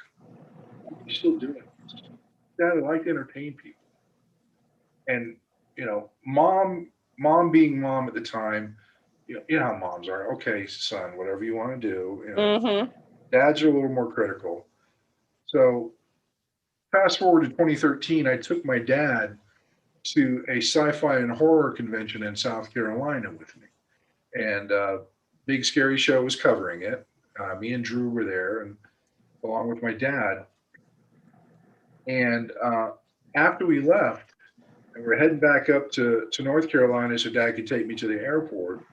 "You still doing it?" Dad, I like to entertain people. And mom being mom at the time, you know how moms are. Okay, son, whatever you want to do. Mm-hmm. Dads are a little more critical. So fast forward to 2013, I took my dad to a sci-fi and horror convention in South Carolina with me, and Big Scary Show was covering it. Me and Drew were there, and along with my dad. And after we left, and we're heading back up to North Carolina so Dad could take me to the airport,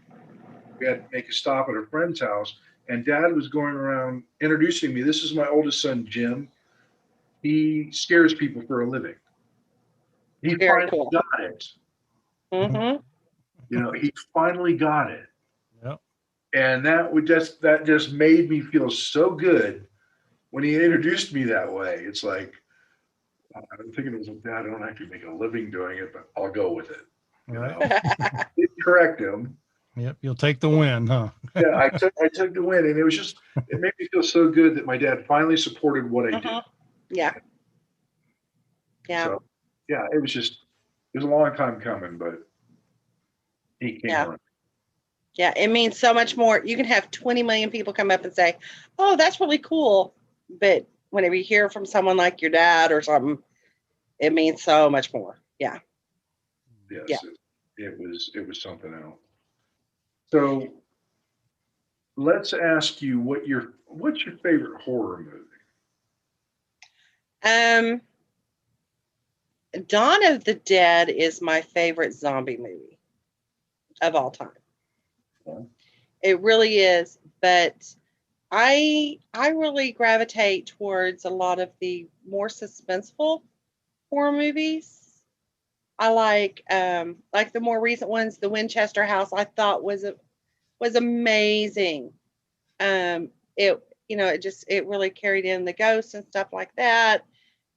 we had to make a stop at a friend's house, and Dad was going around introducing me. This is my oldest son, Jim. He scares people for a living. He Very finally cool. got it. Mm-hmm. He finally got it. Yep. And that just made me feel so good when he introduced me that way. It's like, I'm thinking it was like, Dad, I don't actually make a living doing it, but I'll go with it. Right. Didn't correct him. Yep. You'll take the win, huh? Yeah, I took the win, and it made me feel so good that my dad finally supported what I did. Yeah. Yeah. So, yeah, it was a long time coming, but he came around. Yeah, it means so much more. You can have 20 million people come up and say, "Oh, that's really cool," but whenever you hear from someone like your dad or something, it means so much more. Yeah. Yes, Yeah. it was something else. So let's ask you what's your favorite horror movie? Dawn of the Dead is my favorite zombie movie of all time. Yeah. It really is, but I really gravitate towards a lot of the more suspenseful horror movies. I like the more recent ones. The Winchester House I thought was amazing. It really carried in the ghosts and stuff like that.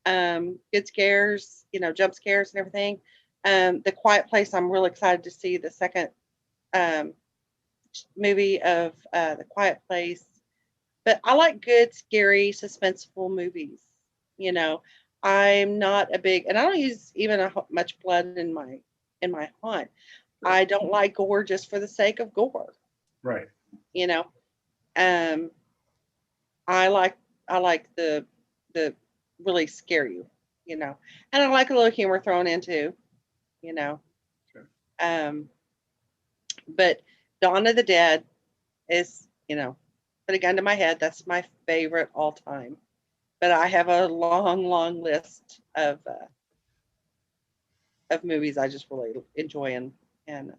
Good scares, jump scares and everything. The Quiet Place, I'm real excited to see the second movie of The Quiet Place. But I like good, scary, suspenseful movies. I'm not a big, and I don't use even much blood in my haunt. I don't like gore just for the sake of gore. Right. I like the really scare you, and I like a little humor thrown into, Sure. But Dawn of the Dead is, put a gun to my head. That's my favorite all time. But I have a long, long list of movies I just really enjoy, and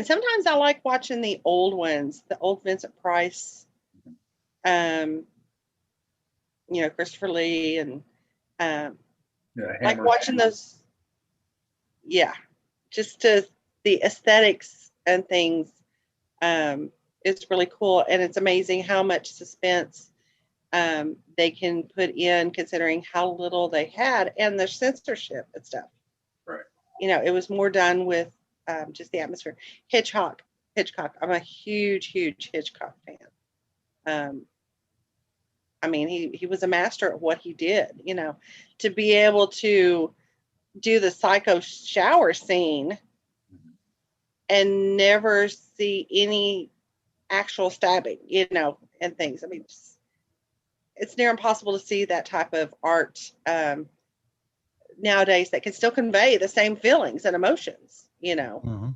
sometimes I like watching the old ones, the old Vincent Price, Christopher Lee, and like watching those. Yeah, just the aesthetics and things. It's really cool, and it's amazing how much suspense they can put in, considering how little they had and the censorship and stuff. Right. It was more done with just the atmosphere. Hitchcock. I'm a huge Hitchcock fan. He was a master at what he did. To be able to do the psycho shower scene and never see any actual stabbing, and things. It's near impossible to see that type of art nowadays that can still convey the same feelings and emotions, Mm-hmm.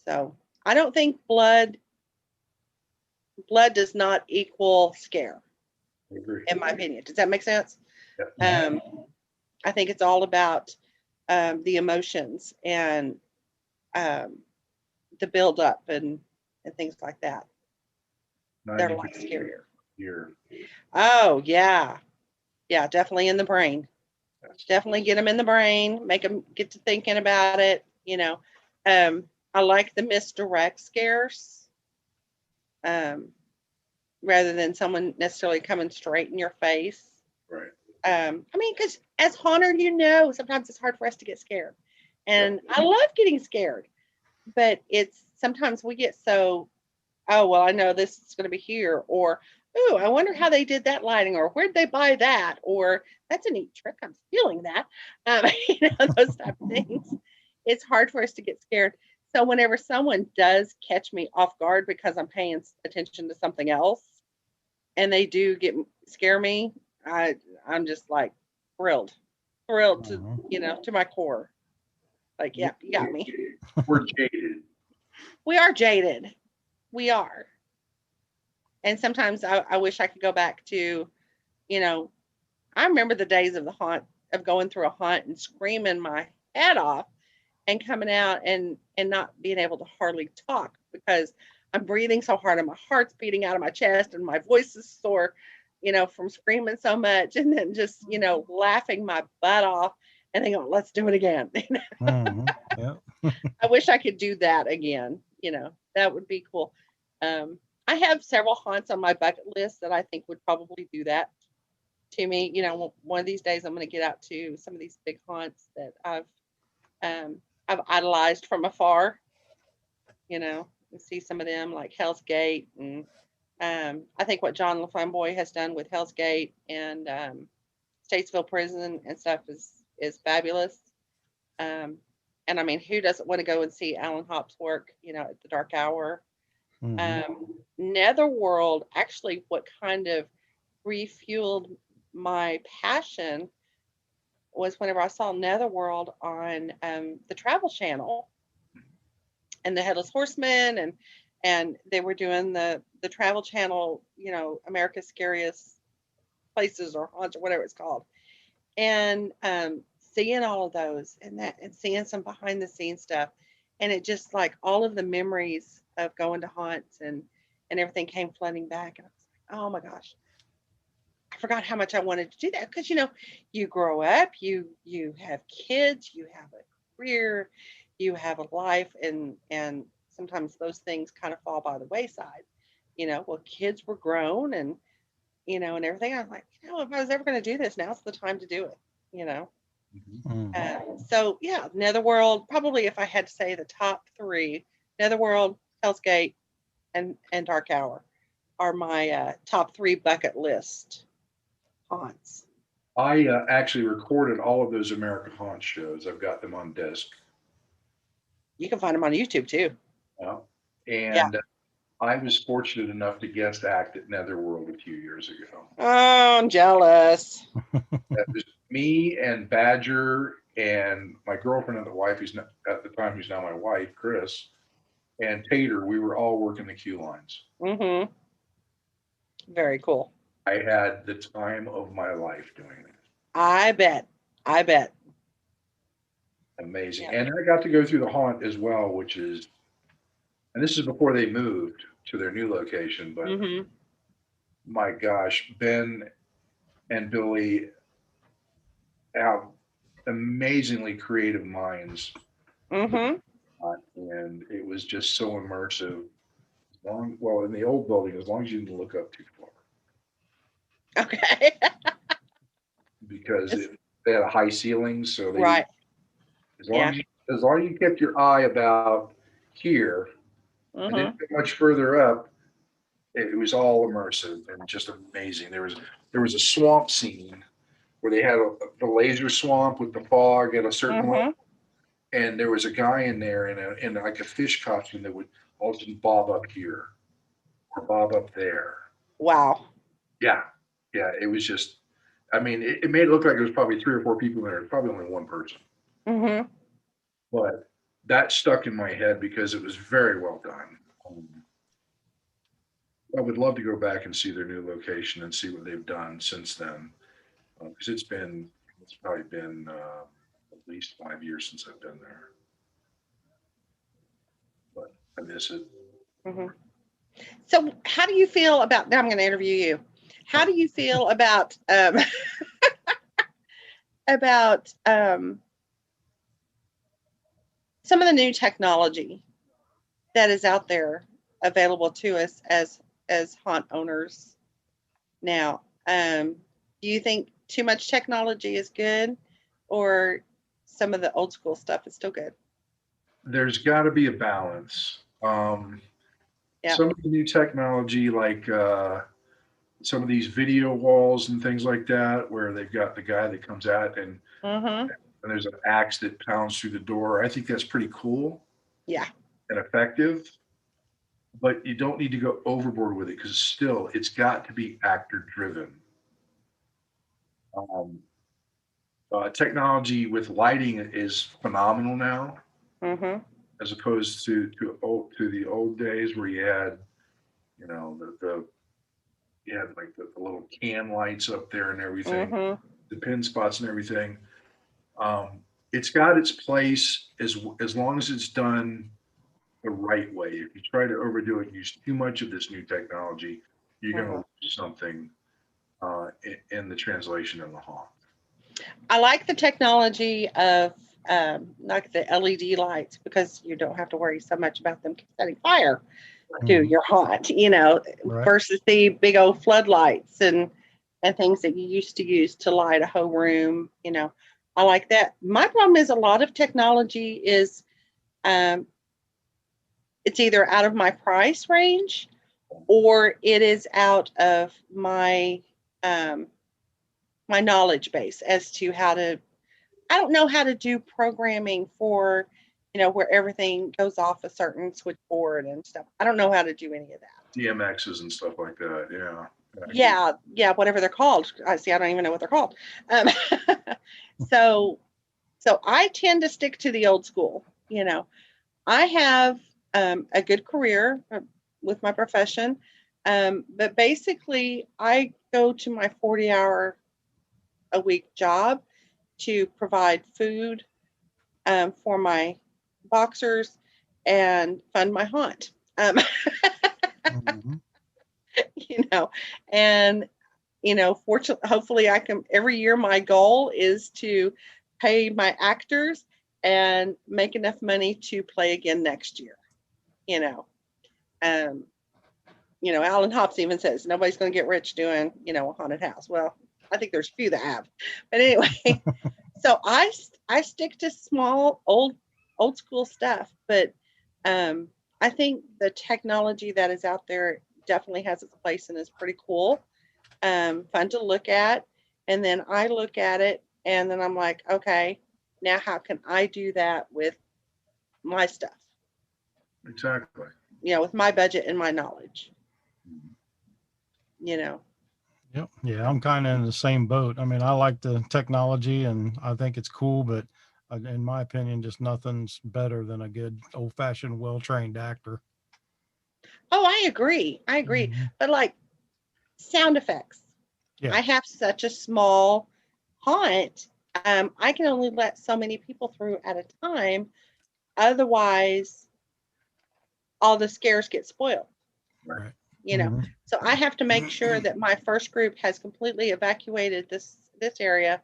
So I don't think blood does not equal scare, I agree. in my opinion. Does that make sense? Yeah. I think it's all about the emotions and the build up and things like that. They're a lot scarier. Oh, yeah. Yeah, definitely in the brain. Definitely get them in the brain, make them get to thinking about it. I like the misdirect scares rather than someone necessarily coming straight in your face. Right. Because as haunter, sometimes it's hard for us to get scared. And I love getting scared. but it's sometimes we get so, oh, well, I know this is going to be here, or, oh, I wonder how they did that lighting, or where'd they buy that, or that's a neat trick, I'm stealing that. Those type of things. It's hard for us to get scared. So whenever someone does catch me off guard because I'm paying attention to something else, and they do scare me, I'm just like thrilled to, to my core. Like, yeah, you got me. We're jaded. We are jaded. We are. And sometimes I wish I could go back to, I remember the days of going through a haunt and screaming my head off and coming out and not being able to hardly talk because I'm breathing so hard and my heart's beating out of my chest and my voice is sore, from screaming so much, and then just, laughing my butt off and then going, let's do it again. Yeah. I wish I could do that again. That would be cool. I have several haunts on my bucket list that I think would probably do that to me. One of these days I'm going to get out to some of these big haunts that I've idolized from afar, and see some of them like Hell's Gate. And I think what John LaFlamboy has done with Hell's Gate and Statesville Prison and stuff is fabulous. And I mean, who doesn't want to go and see Alan Hopp's work, at the dark hour? Netherworld, actually, what kind of refueled my passion was whenever I saw Netherworld on the Travel Channel and the Headless Horseman, and they were doing the Travel Channel, America's Scariest Places or Haunts or whatever it's called, and seeing all of those and seeing some behind the scenes stuff, and it just like all of the memories of going to haunts and everything came flooding back, and I was like, oh my gosh, I forgot how much I wanted to do that, because you grow up, you have kids, you have a career, you have a life, and sometimes those things kind of fall by the wayside. Well, kids were grown and and everything. I was like, if I was ever going to do this, now's the time to do it. So yeah, Netherworld, probably if I had to say the top three, Netherworld, Hell's Gate, and Dark Hour are my top three bucket list haunts. I actually recorded all of those American Haunt shows. I've got them on disc. You can find them on YouTube too. And I was fortunate enough to guest act at Netherworld a few years ago. Oh, I'm jealous. That was me and Badger and my girlfriend and the wife, who's now my wife, Chris, and Tater. We were all working the queue lines. Mm-hmm. Very cool. I had the time of my life doing it. I bet. Amazing. Yeah. And I got to go through the haunt as well, which is, and this is before they moved to their new location, but my gosh, Ben and Billy have amazingly creative minds. And it was just so immersive. In the old building, as long as you didn't look up too far. Okay. Because they had a high ceiling, so they, right. As long as you kept your eye about here, and didn't get much further up, it was all immersive and just amazing. There was a swamp scene where they had the laser swamp with the fog at a certain level, and there was a guy in there in like a fish costume that would all of a sudden bob up here or bob up there. Wow. Yeah, it was just. I mean, it made it look like there was probably 3 or 4 people there. Probably only one person. But that stuck in my head because it was very well done. I would love to go back and see their new location and see what they've done since then, because it's probably been at least 5 years since I've been there. But I miss it. So, how do you feel about? Now I'm going to interview you. How do you feel about some of the new technology that is out there available to us as haunt owners now? Do you think too much technology is good, or some of the old school stuff is still good? there's got to be a balance. Yeah. Some of the new technology, like some of these video walls and things like that, where they've got the guy that comes out and there's an axe that pounds through the door. I think that's pretty cool. Yeah. And effective, but you don't need to go overboard with it because still it's got to be actor driven. Technology with lighting is phenomenal now, as opposed to the old days where you had, you know, you had like the little can lights up there and everything, the pin spots and everything. It's got its place as long as it's done the right way. If you try to overdo it and use too much of this new technology, you're going to lose something in the translation and the haunt. I like the technology of like the LED lights because you don't have to worry so much about them setting fire to your haunt, you know, versus the big old floodlights and things that you used to use to light a whole room. You know, I like that. My problem is a lot of technology is it's either out of my price range or it is out of my my knowledge base as to how to, I don't know how to do programming for, you know, where everything goes off a certain switchboard and stuff. I don't know how to do any of that. DMXs and stuff like that. Yeah. Yeah. Whatever they're called. I don't even know what they're called. So I tend to stick to the old school. You know, I have a good career with my profession. But basically I go to my 40-hour a week job to provide food for my boxers and fund my haunt. You know, and you know, fortunately, hopefully I can, every year my goal is to pay my actors and make enough money to play again next year. You know, Alan Hobbs even says nobody's going to get rich doing, you know, a haunted house. Well, I think there's a few that have, but anyway, so I stick to small, old school stuff, but I think the technology that is out there definitely has its place and is pretty cool, fun to look at. And then I look at it and then I'm like, okay, now how can I do that with my stuff? Exactly. You know, with my budget and my knowledge, you know. Yep. Yeah, I'm kind of in the same boat. I mean, I like the technology and I think it's cool, but in my opinion, just nothing's better than a good old-fashioned, well-trained actor. Oh, I agree. But like sound effects, I have such a small haunt. I can only let so many people through at a time. Otherwise, all the scares get spoiled. Right. You know, so I have to make sure that my first group has completely evacuated this area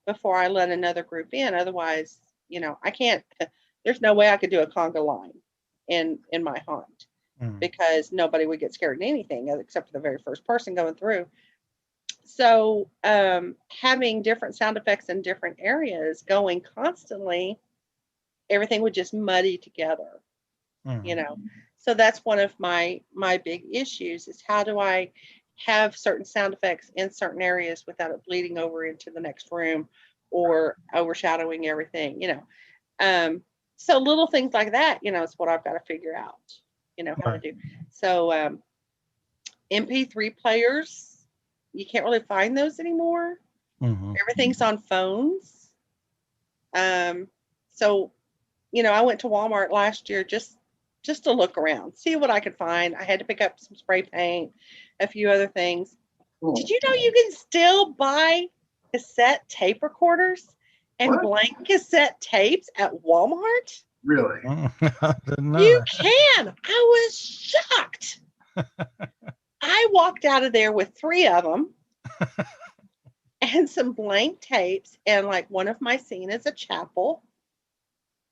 before I let another group in. Otherwise, you know, I can't. There's no way I could do a conga line in my haunt because nobody would get scared in anything except for the very first person going through. So having different sound effects in different areas going constantly, everything would just muddy together. You know. So that's one of my big issues is how do I have certain sound effects in certain areas without it bleeding over into the next room or overshadowing everything, you know. So little things like that, you know, is what I've got to figure out, you know, how to do. So MP3 players, you can't really find those anymore. Everything's on phones. So, you know, I went to Walmart last year just to look around, see what I could find. I had to pick up some spray paint, a few other things. Did you know you can still buy cassette tape recorders and blank cassette tapes at Walmart? Really? You can. I was shocked. I walked out of there with 3 of them and some blank tapes, and like one of my scene is a chapel.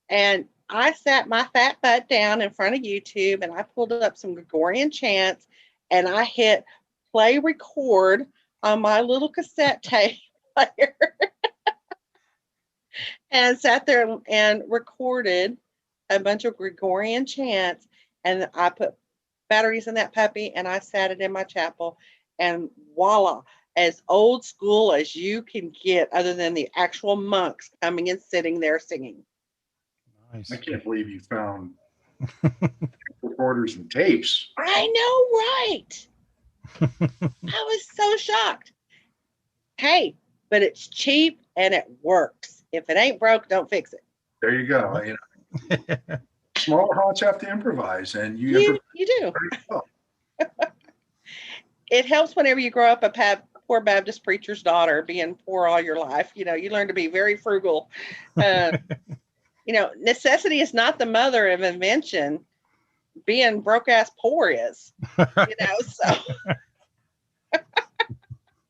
And I sat my fat butt down in front of YouTube and I pulled up some Gregorian chants and I hit play record on my little cassette tape player and sat there and recorded a bunch of Gregorian chants, and I put batteries in that puppy, and I sat it in my chapel, and voila, as old school as you can get, other than the actual monks coming and sitting there singing. Nice. I can't believe you found recorders and tapes. I know, right? I was so shocked. Hey, but it's cheap and it works. If it ain't broke, don't fix it. There you go. You know, smaller haunts have to improvise, and You do. well. It helps whenever you grow up a poor Baptist preacher's daughter, being poor all your life. You know, you learn to be very frugal. You know, necessity is not the mother of invention. Being broke ass poor is. You know, so.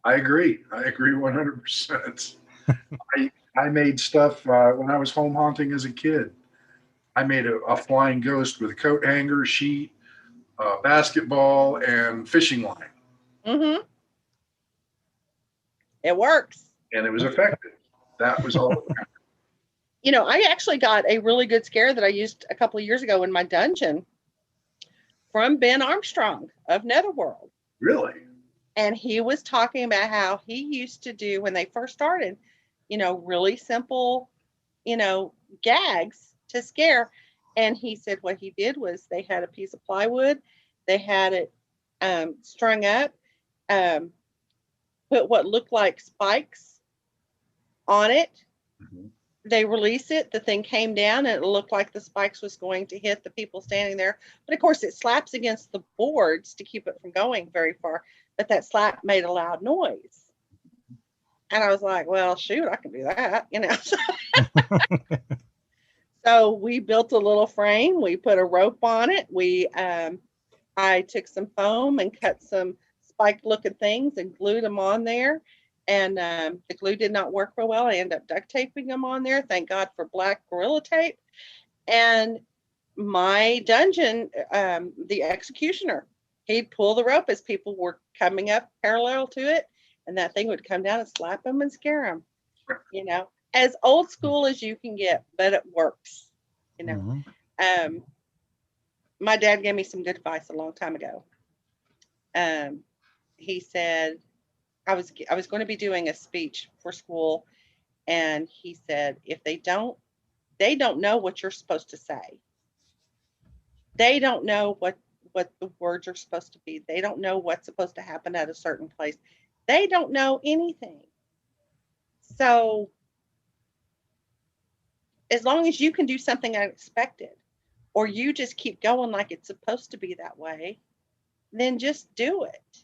I agree 100%. I made stuff when I was home haunting as a kid. I made a flying ghost with a coat hanger, sheet, basketball, and fishing line. Mm-hmm. It works. And it was effective. That was all. You know, I actually got a really good scare that I used a couple of years ago in my dungeon from Ben Armstrong of Netherworld. Really? And he was talking about how he used to do, when they first started, you know, really simple, you know, gags to scare. And he said what he did was they had a piece of plywood, they had it strung up, put what looked like spikes on it. Mm-hmm. They release it, the thing came down, and it looked like the spikes was going to hit the people standing there. But of course, it slaps against the boards to keep it from going very far. But that slap made a loud noise. And I was like, well, shoot, I can do that, you know. So we built a little frame. We put a rope on it. I took some foam and cut some spiked looking things and glued them on there. And the glue did not work real well. I ended up duct taping them on there. Thank God for black Gorilla Tape. And my dungeon, the executioner, he'd pull the rope as people were coming up parallel to it. And that thing would come down and slap them and scare them, you know, as old school as you can get, but it works, you know. Mm-hmm. My dad gave me some good advice a long time ago. He said, I was going to be doing a speech for school, and he said, if they don't know what you're supposed to say. They don't know what the words are supposed to be. They don't know what's supposed to happen at a certain place. They don't know anything. So as long as you can do something unexpected, or you just keep going like it's supposed to be that way, then just do it.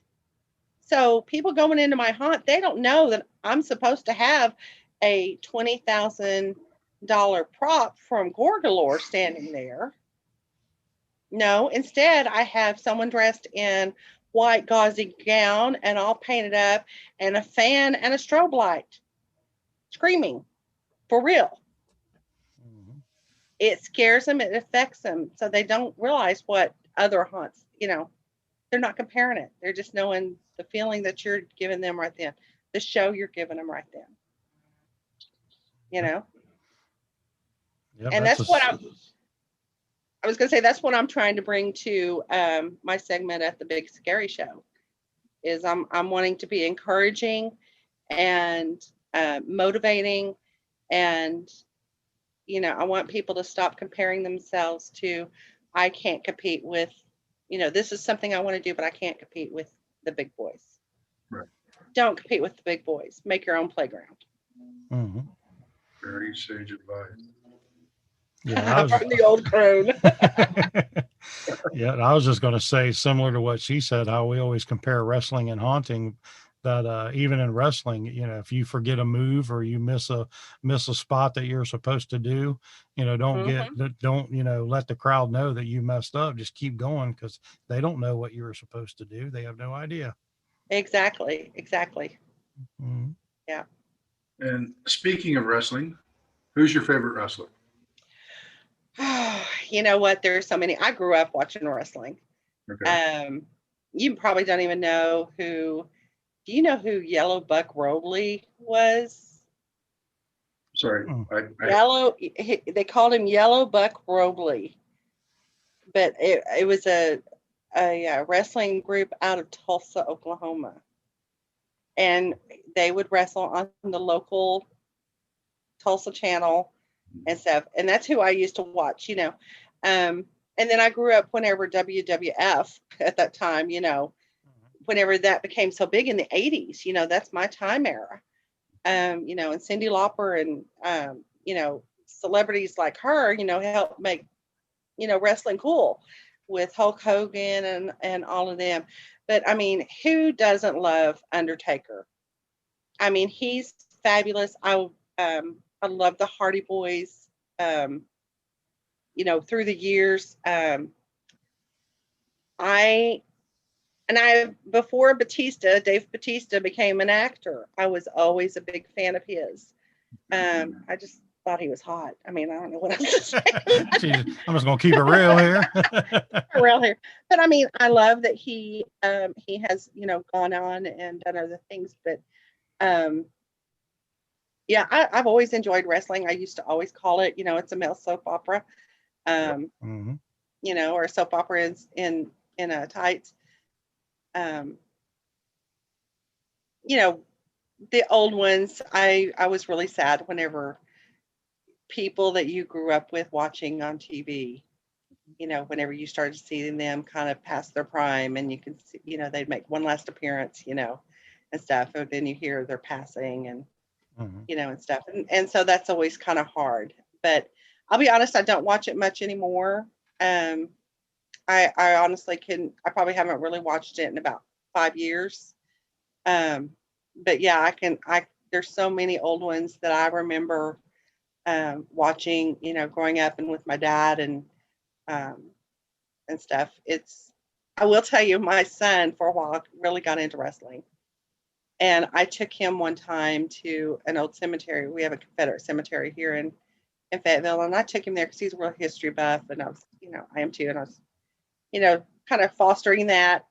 So people going into my haunt, they don't know that I'm supposed to have a $20,000 prop from Gorgalore standing there. No, instead I have someone dressed in white gauzy gown and all painted up, and a fan and a strobe light screaming for real. Mm-hmm. It scares them, it affects them, so they don't realize what other haunts, you know, they're not comparing it. They're just knowing the feeling that you're giving them right then, the show you're giving them right then, you know. Yep, and that's what I was going to say, that's what I'm trying to bring to my segment at the Big Scary Show, is I'm wanting to be encouraging and motivating, and, you know, I want people to stop comparing themselves to, I can't compete with, you know, this is something I want to do, but I can't compete with the big boys. Right. Don't compete with the big boys. Make your own playground. Mm-hmm. Very sage advice. Yeah, from the old crone. Yeah, I was just going to say, similar to what she said, how we always compare wrestling and haunting. That even in wrestling, you know, if you forget a move or you miss a spot that you're supposed to do, you know, don't you know, let the crowd know that you messed up. Just keep going, because they don't know what you were supposed to do. They have no idea. Exactly. Mm-hmm. Yeah. And speaking of wrestling, who's your favorite wrestler? You know what? There's so many. I grew up watching wrestling. Okay. You probably don't even know who. Do you know who Yellow Buck Robley was? sorry. Yellow. They called him Yellow Buck Robley, but it was a wrestling group out of Tulsa, Oklahoma, and they would wrestle on the local Tulsa channel and stuff. And that's who I used to watch, you know. And then I grew up whenever WWF at that time, you know, whenever that became so big in the 80s, you know, that's my time era. You know, and Cyndi Lauper and, you know, celebrities like her, you know, helped make, you know, wrestling cool with Hulk Hogan and all of them. But I mean, who doesn't love Undertaker? I mean, he's fabulous. I love the Hardy Boys. You know, through the years, before Dave Batista became an actor, I was always a big fan of his. I just thought he was hot. I mean, I don't know what else to say. Jeez, I'm just gonna keep it real here. Real here, but I mean, I love that he has, you know, gone on and done other things. But yeah, I've always enjoyed wrestling. I used to always call it, you know, it's a male soap opera. You know, or soap opera in tights. You know, the old ones, I was really sad whenever people that you grew up with watching on TV, you know, whenever you started seeing them kind of past their prime, and you can see, you know, they'd make one last appearance, you know, and stuff, and then you hear they're passing and you know, and stuff, and so that's always kind of hard. But I'll be honest, I don't watch it much anymore. I honestly I probably haven't really watched it in about 5 years. But yeah, there's so many old ones that I remember watching, you know, growing up and with my dad and stuff. I will tell you, my son for a while really got into wrestling. And I took him one time to an old cemetery. We have a Confederate cemetery here in Fayetteville, and I took him there because he's a real history buff, and I was, you know, I am too, and I was, you know, kind of fostering that.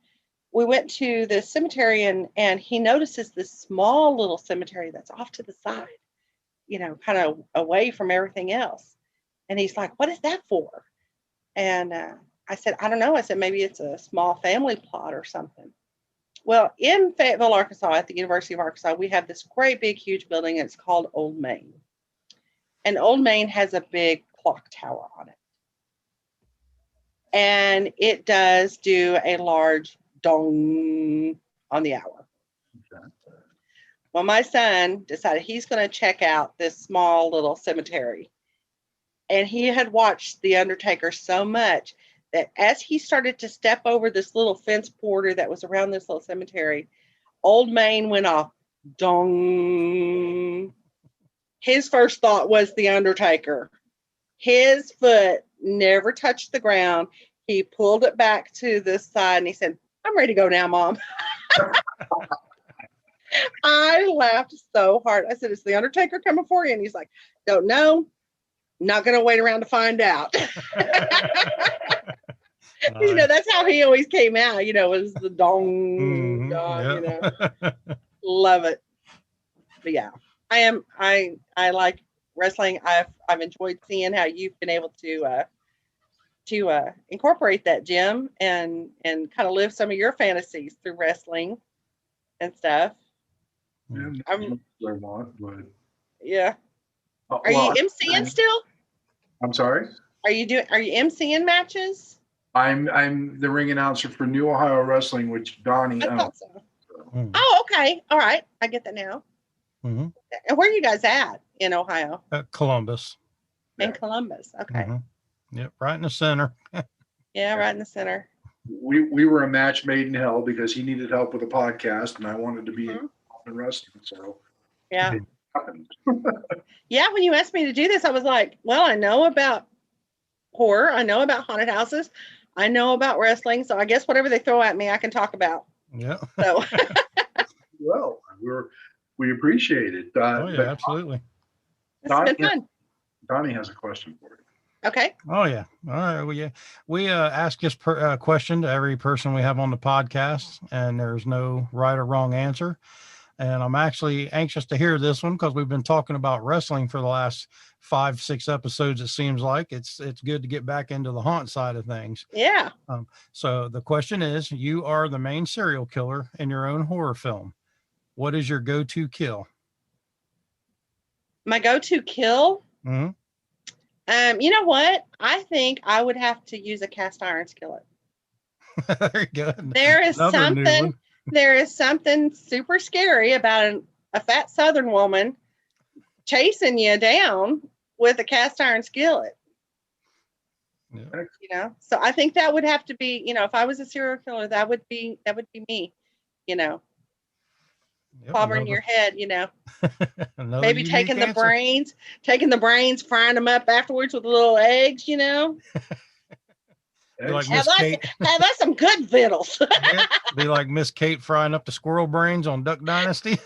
We went to the cemetery, and he notices this small little cemetery that's off to the side, you know, kind of away from everything else. And he's like, "What is that for?" And I said, "I don't know." I said, "Maybe it's a small family plot or something." Well, in Fayetteville, Arkansas, at the University of Arkansas, we have this great big huge building, and it's called Old Main. And Old Main has a big clock tower on it. And it does do a large dong on the hour. Okay. Well, my son decided he's going to check out this small little cemetery. And he had watched The Undertaker so much that as he started to step over this little fence border that was around this little cemetery, Old Main went off, dong. His first thought was The Undertaker. His foot never touched the ground. He pulled it back to this side and he said, "I'm ready to go now, Mom." I laughed so hard. I said, "Is The Undertaker coming for you?" And he's like, "Don't know. Not going to wait around to find out." You know, that's how he always came out, you know, was the dong, you know. Love it. But yeah, I like wrestling. I've enjoyed seeing how you've been able to incorporate that, Jim, and kind of live some of your fantasies through wrestling and stuff. Yeah. Are you emceeing still? I'm sorry? Are you emceeing matches? I'm the ring announcer for New Ohio Wrestling, which Donnie owns. So. Oh, okay. All right. I get that now. And where are you guys at in Ohio? Columbus. In Columbus. Okay. Yep. Right in the center. Yeah. Right in the center. We were a match made in hell because he needed help with a podcast and I wanted to be in wrestling. So yeah. It happened. Yeah. When you asked me to do this, I was like, well, I know about horror. I know about haunted houses. I know about wrestling. So I guess whatever they throw at me, I can talk about. Yeah. So. Well, we appreciate it. Oh yeah, absolutely. It's been fun. Donnie has a question for you. Okay. Oh yeah. All right. Well, yeah. We ask this question to every person we have on the podcast, and there's no right or wrong answer. And I'm actually anxious to hear this one because we've been talking about wrestling for the last 5-6 episodes. It seems like it's good to get back into the haunt side of things. Yeah. So the question is, you are the main serial killer in your own horror film. What is your go-to kill? My go-to kill? Mm-hmm. You know what? I think I would have to use a cast iron skillet. Very good. There is something super scary about a fat Southern woman chasing you down with a cast iron skillet. Yeah. So I think that would have to be, if I was a serial killer, that would be me, clobbering your head, maybe taking the brains, frying them up afterwards with little eggs, Like Miss Kate. That's some good vittles. Yeah, be like Miss Kate frying up the squirrel brains on Duck Dynasty.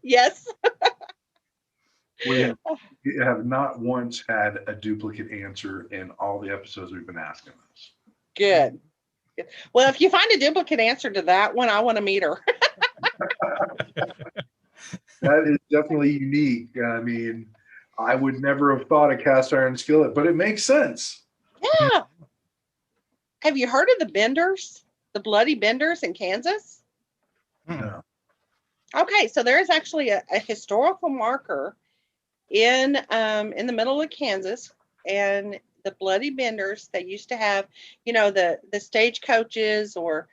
Yes. We have not once had a duplicate answer in all the episodes we've been asking this. Good. Well, if you find a duplicate answer to that one, I want to meet her. That is definitely unique. I mean, I would never have thought a cast iron skillet, but it makes sense. Yeah. Have you heard of the Benders, the Bloody Benders in Kansas? No. Okay, so there is actually a historical marker in the middle of Kansas, and the Bloody Benders, they used to have, the stagecoaches, or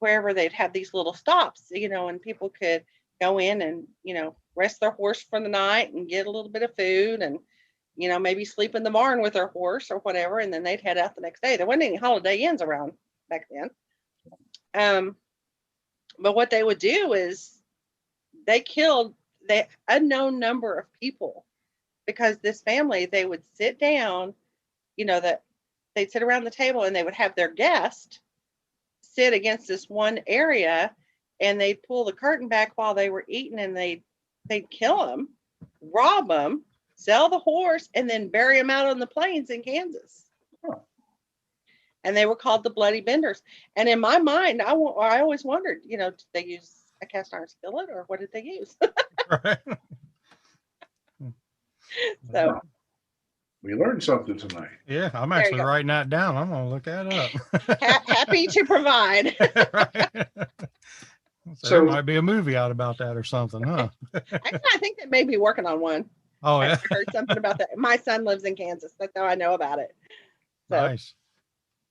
wherever they'd have these little stops, and people could go in and rest their horse for the night and get a little bit of food, and maybe sleep in the barn with their horse or whatever, and then they'd head out the next day. There wasn't any Holiday Inns around back then. But what they would do is they killed the unknown number of people, because this family, they would sit down, that they'd sit around the table and they would have their guest sit against this one area, and they'd pull the curtain back while they were eating, and they'd kill them, rob them, sell the horse, and then bury them out on the plains in Kansas. Huh. And they were called the Bloody Benders. And in my mind, I always wondered, did they use a cast iron skillet, or what did they use? Right. So we learned something tonight. Yeah, I'm actually writing that down. I'm going to look that up. Happy to provide. Right. So there might be a movie out about that or something, huh? Actually, I think they may be working on one. Oh, yeah. I heard something about that. My son lives in Kansas. That's how I know about it. So. Nice.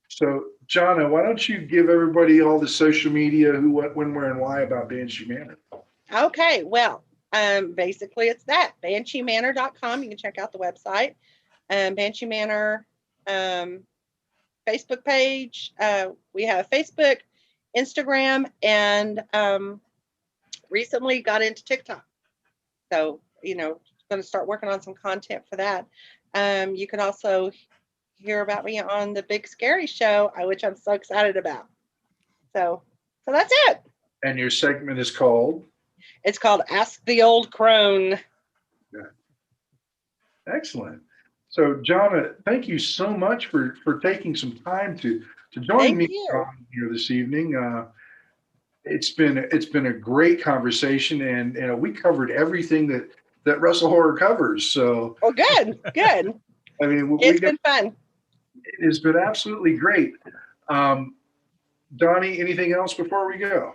So, Jonna, why don't you give everybody all the social media, who, what, when, where, and why about Banshee Manor? Okay, well, basically it's that. BansheeManor.com. You can check out the website. Banshee Manor Facebook page. We have Facebook, Instagram, and recently got into TikTok. So, going to start working on some content for that. You can also hear about me on the Big Scary Show, which I'm so excited about. So that's it. And your segment is called? It's called Ask the Old Crone. Yeah. Excellent. So, Jonna, thank you so much for taking some time to join me here this evening. It's been a great conversation, and we covered everything that WrestleHorror covers. So, good. I mean, it's been fun. It has been absolutely great. Donnie, anything else before we go?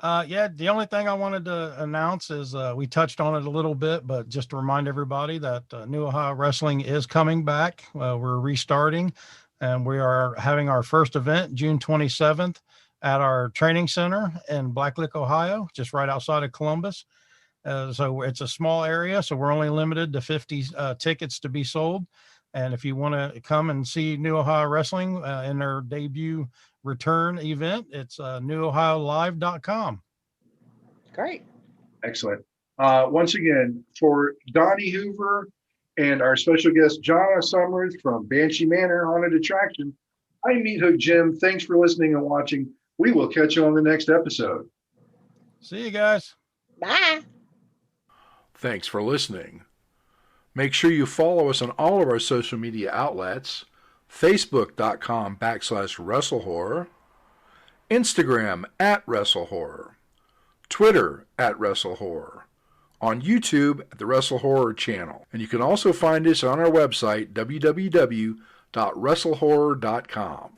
Yeah, the only thing I wanted to announce is we touched on it a little bit, but just to remind everybody that New Ohio Wrestling is coming back. We're restarting, and we are having our first event June 27th at our training center in Blacklick, Ohio, just right outside of Columbus. So it's a small area, so we're only limited to 50 tickets to be sold. And if you want to come and see New Ohio Wrestling in their debut return event, it's newohiolive.com. Great. Excellent. Once again, for Donnie Hoover and our special guest, Jonna Summer from Banshee Manor Haunted Attraction, I'm Meathook Jim. Thanks for listening and watching. We will catch you on the next episode. See you guys. Bye. Thanks for listening. Make sure you follow us on all of our social media outlets, facebook.com/WrestleHorror, Instagram at WrestleHorror, Twitter at WrestleHorror, on YouTube at the WrestleHorror channel. And you can also find us on our website, www.wrestlehorror.com.